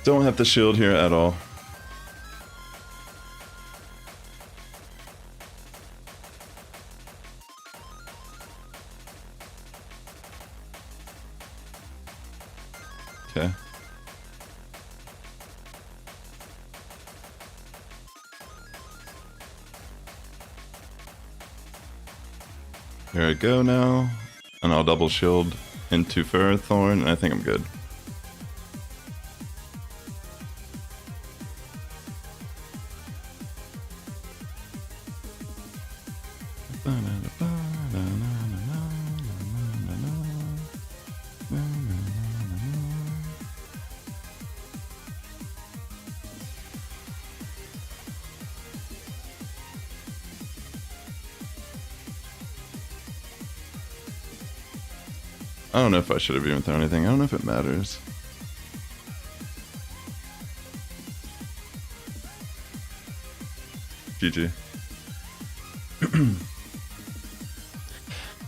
Don't have the shield here at all. Okay. Here I go now, and I'll double shield into Ferrothorn, and I think I'm good. I don't know if I should have even thrown anything. I don't know if it matters. GG.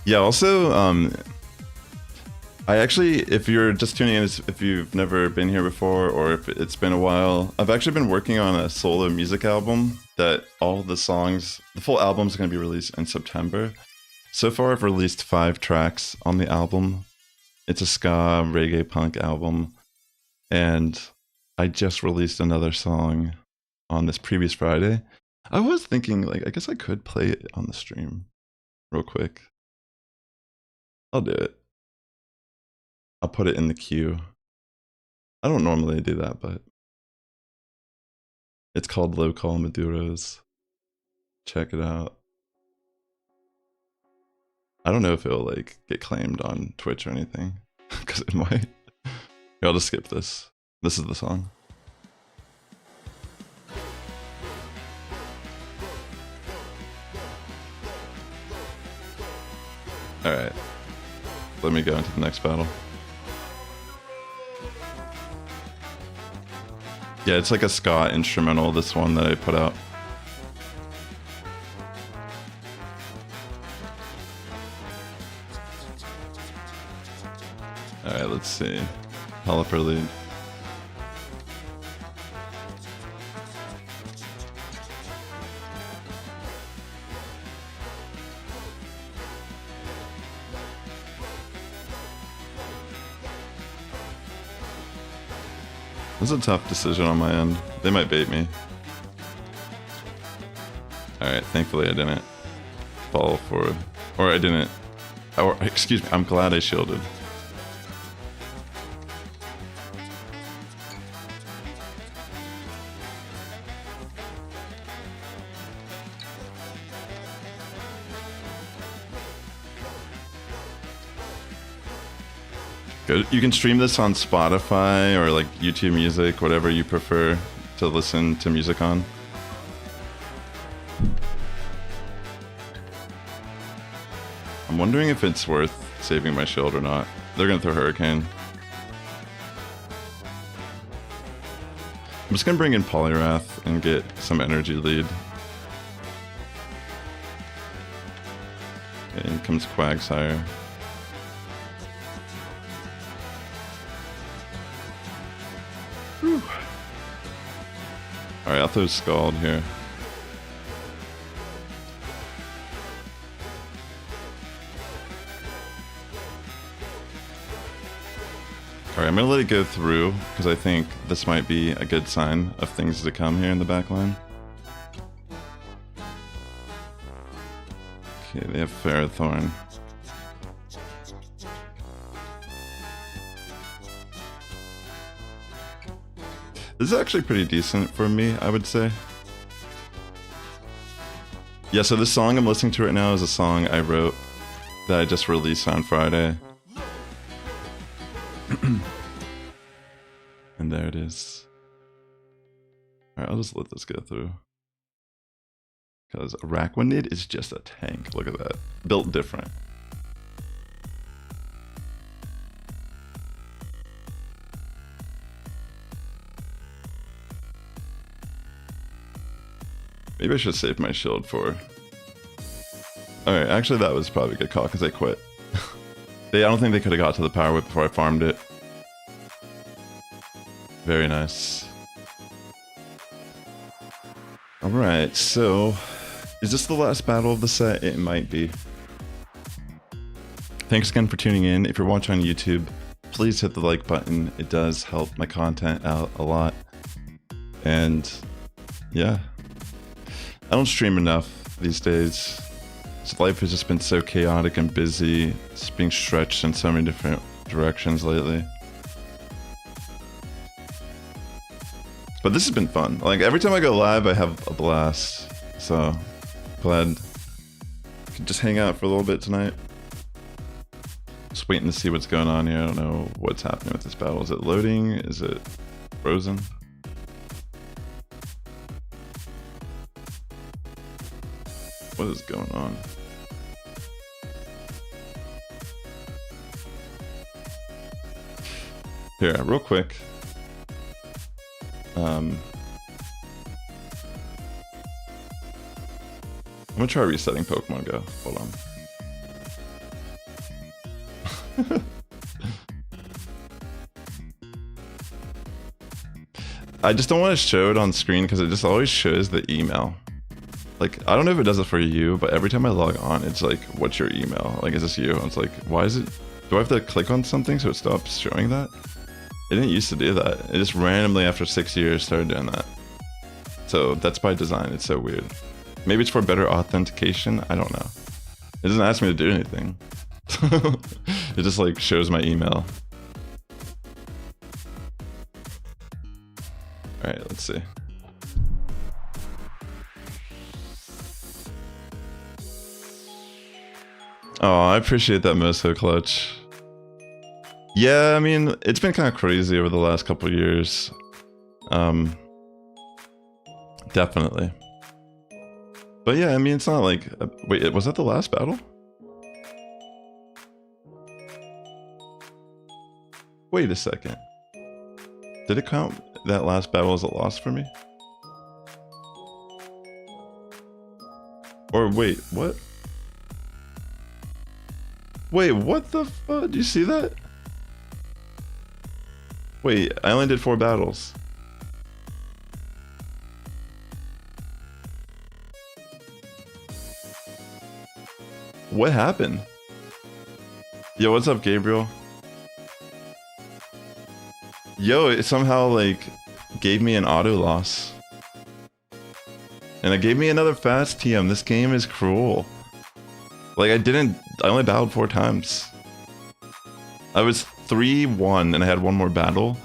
Yeah, also, I actually, if you're just tuning in, if you've never been here before or if it's been a while, I've actually been working on a solo music album that all the songs, the full album is going to be released in September. So far, I've released 5 tracks on the album. It's a ska, reggae, punk album. And I just released another song on this previous Friday. I was thinking, like, I guess I could play it on the stream real quick. I'll do it. I'll put it in the queue. I don't normally do that, but it's called Local Maduros. Check it out. I don't know if it'll like get claimed on Twitch or anything, because it might. Yeah, I'll just skip this. This is the song. Alright. Let me go into the next battle. Yeah, it's like a ska instrumental, this one that I put out. Alright, let's see. Pelipper lead. This is a tough decision on my end. They might bait me. Alright, thankfully I didn't fall for it. Or I didn't. Or, excuse me, I'm glad I shielded. Good. You can stream this on Spotify or like YouTube Music, whatever you prefer. to listen to music on. I'm wondering if it's worth saving my shield or not. They're gonna throw Hurricane. I'm just gonna bring in Poliwrath and get some energy lead. Okay, in comes Quagsire. Alright, I'll throw Scald here. Alright, I'm gonna let it go through, because I think this might be a good sign of things to come here in the back line. Okay, they have Ferrothorn. This is actually pretty decent for me, I would say. Yeah, so this song I'm listening to right now is a song I wrote that I just released on Friday. And there it is. Alright, I'll just let this go through. Because Araquanid is just a tank. Look at that. Built different. Maybe I should save my shield for... Alright, actually that was probably a good call because I quit. I don't think they could have got to the Power Whip before I farmed it. Very nice. Alright, so... Is this the last battle of the set? It might be. Thanks again for tuning in. If you're watching on YouTube, please hit the like button. It does help my content out a lot. And... yeah. I don't stream enough these days. Life has just been so chaotic and busy. It's being stretched in so many different directions lately. But this has been fun. Like, every time I go live, I have a blast. So, glad I could just hang out for a little bit tonight. Just waiting to see what's going on here. I don't know what's happening with this battle. Is it loading? Is it frozen? What is going on? Here, real quick. I'm gonna try resetting Pokemon Go. Hold on. I just don't want to show it on screen because it just always shows the email. Like, I don't know if it does it for you, but every time I log on, it's like, what's your email? Like, is this you? And it's like, why is it... Do I have to click on something so it stops showing that? It didn't used to do that. It just randomly, after 6 years, started doing that. So, that's by design. It's so weird. Maybe it's for better authentication? I don't know. It doesn't ask me to do anything. It just, like, shows my email. Alright, let's see. Oh, I appreciate that Moso clutch. Yeah, I mean, it's been kind of crazy over the last couple of years. Definitely. But yeah, I mean, it's not like... wait, was that the last battle? Wait a second. Did it count that last battle as a loss for me? Or wait, what? Wait, what the fuck? Did you see that? Wait, I only did 4 battles. What happened? Yo, what's up, Gabriel? Yo, it somehow, like, gave me an auto loss. And it gave me another fast TM. This game is cruel. Like, I only battled 4 times. I was 3-1 and I had one more battle.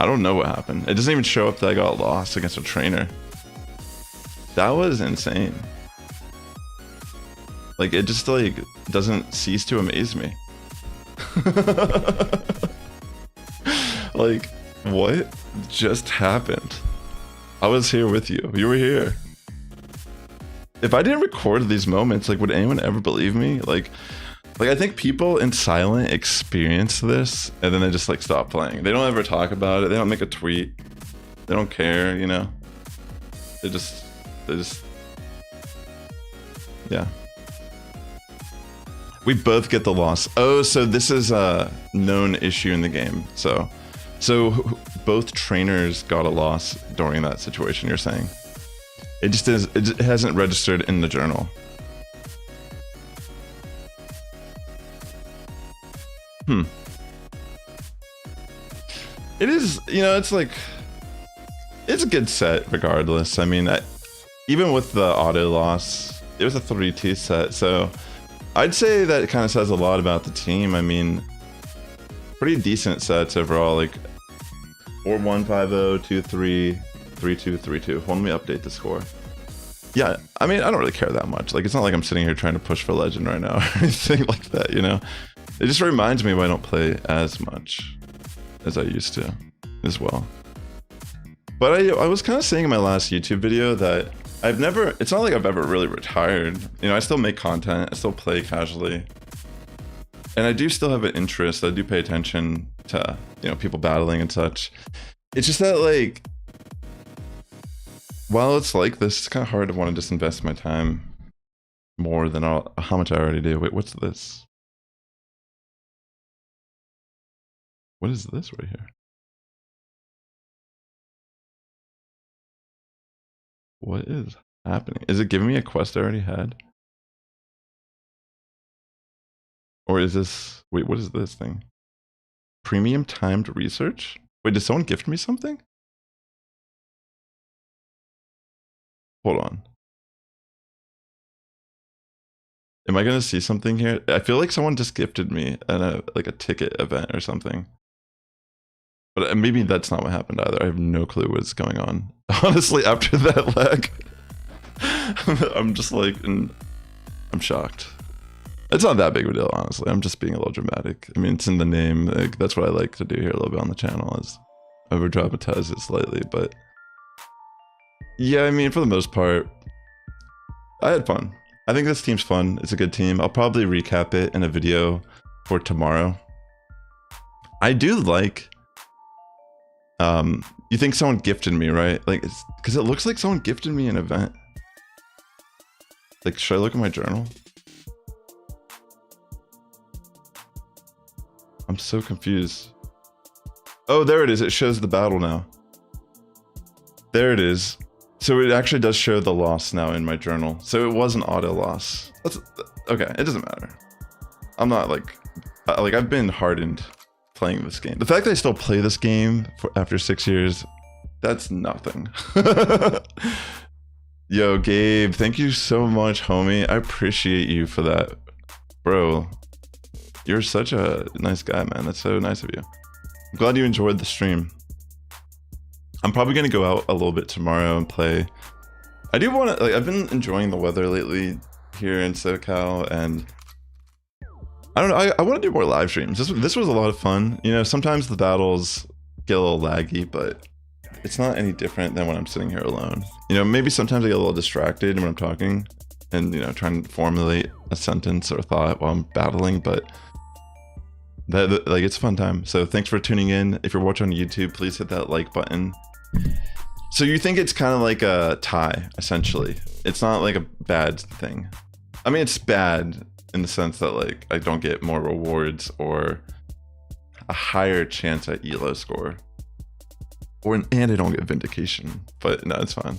I don't know what happened. It doesn't even show up that I got lost against a trainer. That was insane. Like, it just, like, doesn't cease to amaze me. Like, What just happened? I was here with you. You were here. If I didn't record these moments, like, would anyone ever believe me? Like I think people in silent experience this and then they just like stop playing. They don't ever talk about it. They don't make a tweet. They don't care, you know? They just, yeah. We both get the loss. Oh, so this is a known issue in the game. So both trainers got a loss during that situation, you're saying? It just is, it hasn't registered in the journal. It is, you know, it's like, it's a good set regardless. I mean, even with the auto loss, it was a 3-2 set. So I'd say that it kind of says a lot about the team. I mean, pretty decent sets overall, like 4-1, 5-0, 2-3, 3-2, 3-2. Hold on, let me update the score. Yeah, I mean, I don't really care that much. Like, it's not like I'm sitting here trying to push for legend right now or anything like that, you know? It just reminds me why I don't play as much as I used to as well. But I was kind of saying in my last YouTube video that I've never, it's not like I've ever really retired. You know, I still make content, I still play casually. And I do still have an interest, I do pay attention to, you know, people battling and such. It's just that, like, while it's like this, it's kind of hard to want to just invest my time more than how much I already do. Wait, what's this? What is this right here? What is happening? Is it giving me a quest I already had? Or is this, wait, what is this thing? Premium timed research? Wait, did someone gift me something? Hold on. Am I gonna see something here? I feel like someone just gifted me like a ticket event or something. But maybe that's not what happened either. I have no clue what's going on. Honestly, after that lag, I'm just like, I'm shocked. It's not that big of a deal, honestly. I'm just being a little dramatic. I mean, it's in the name. Like, that's what I like to do here a little bit on the channel, is over dramatize it slightly. But yeah, I mean, for the most part, I had fun. I think this team's fun. It's a good team. I'll probably recap it in a video for tomorrow. I do like, you think someone gifted me, right? Like, it's because it looks like someone gifted me an event. Like, should I look at my journal? I'm so confused. Oh, there it is. It shows the battle now. There it is. So it actually does show the loss now in my journal. So it was an auto loss. That's okay. It doesn't matter. I'm not like I've been hardened playing this game. The fact that I still play this game after 6 years, that's nothing. Yo, Gabe, thank you so much, homie. I appreciate you for that, bro. You're such a nice guy, man. That's so nice of you. I'm glad you enjoyed the stream. I'm probably gonna go out a little bit tomorrow and play. I do want to, like, I've been enjoying the weather lately here in SoCal, and I don't know, I want to do more live streams. This was a lot of fun. You know, sometimes the battles get a little laggy, but it's not any different than when I'm sitting here alone. You know, maybe sometimes I get a little distracted when I'm talking and, you know, trying to formulate a sentence or thought while I'm battling, but like, it's a fun time. So thanks for tuning in. If you're watching on YouTube, please hit that like button. So you think it's kind of like a tie, essentially. It's not like a bad thing. I mean, it's bad in the sense that, like, I don't get more rewards or a higher chance at elo score, and I don't get vindication, but no, it's fine.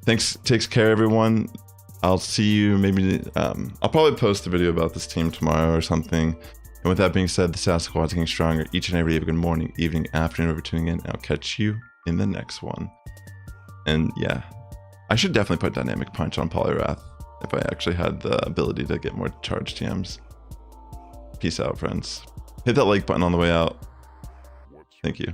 Thanks, takes care, everyone. I'll see you maybe, I'll probably post a video about this team tomorrow or something. And with that being said, the Sass Squad's getting stronger each and every day. Good morning, evening, afternoon, for tuning in. I'll catch you in the next one. And yeah, I should definitely put Dynamic Punch on Polyrath if I actually had the ability to get more charge TMs. Peace out, friends. Hit that like button on the way out. Thank you.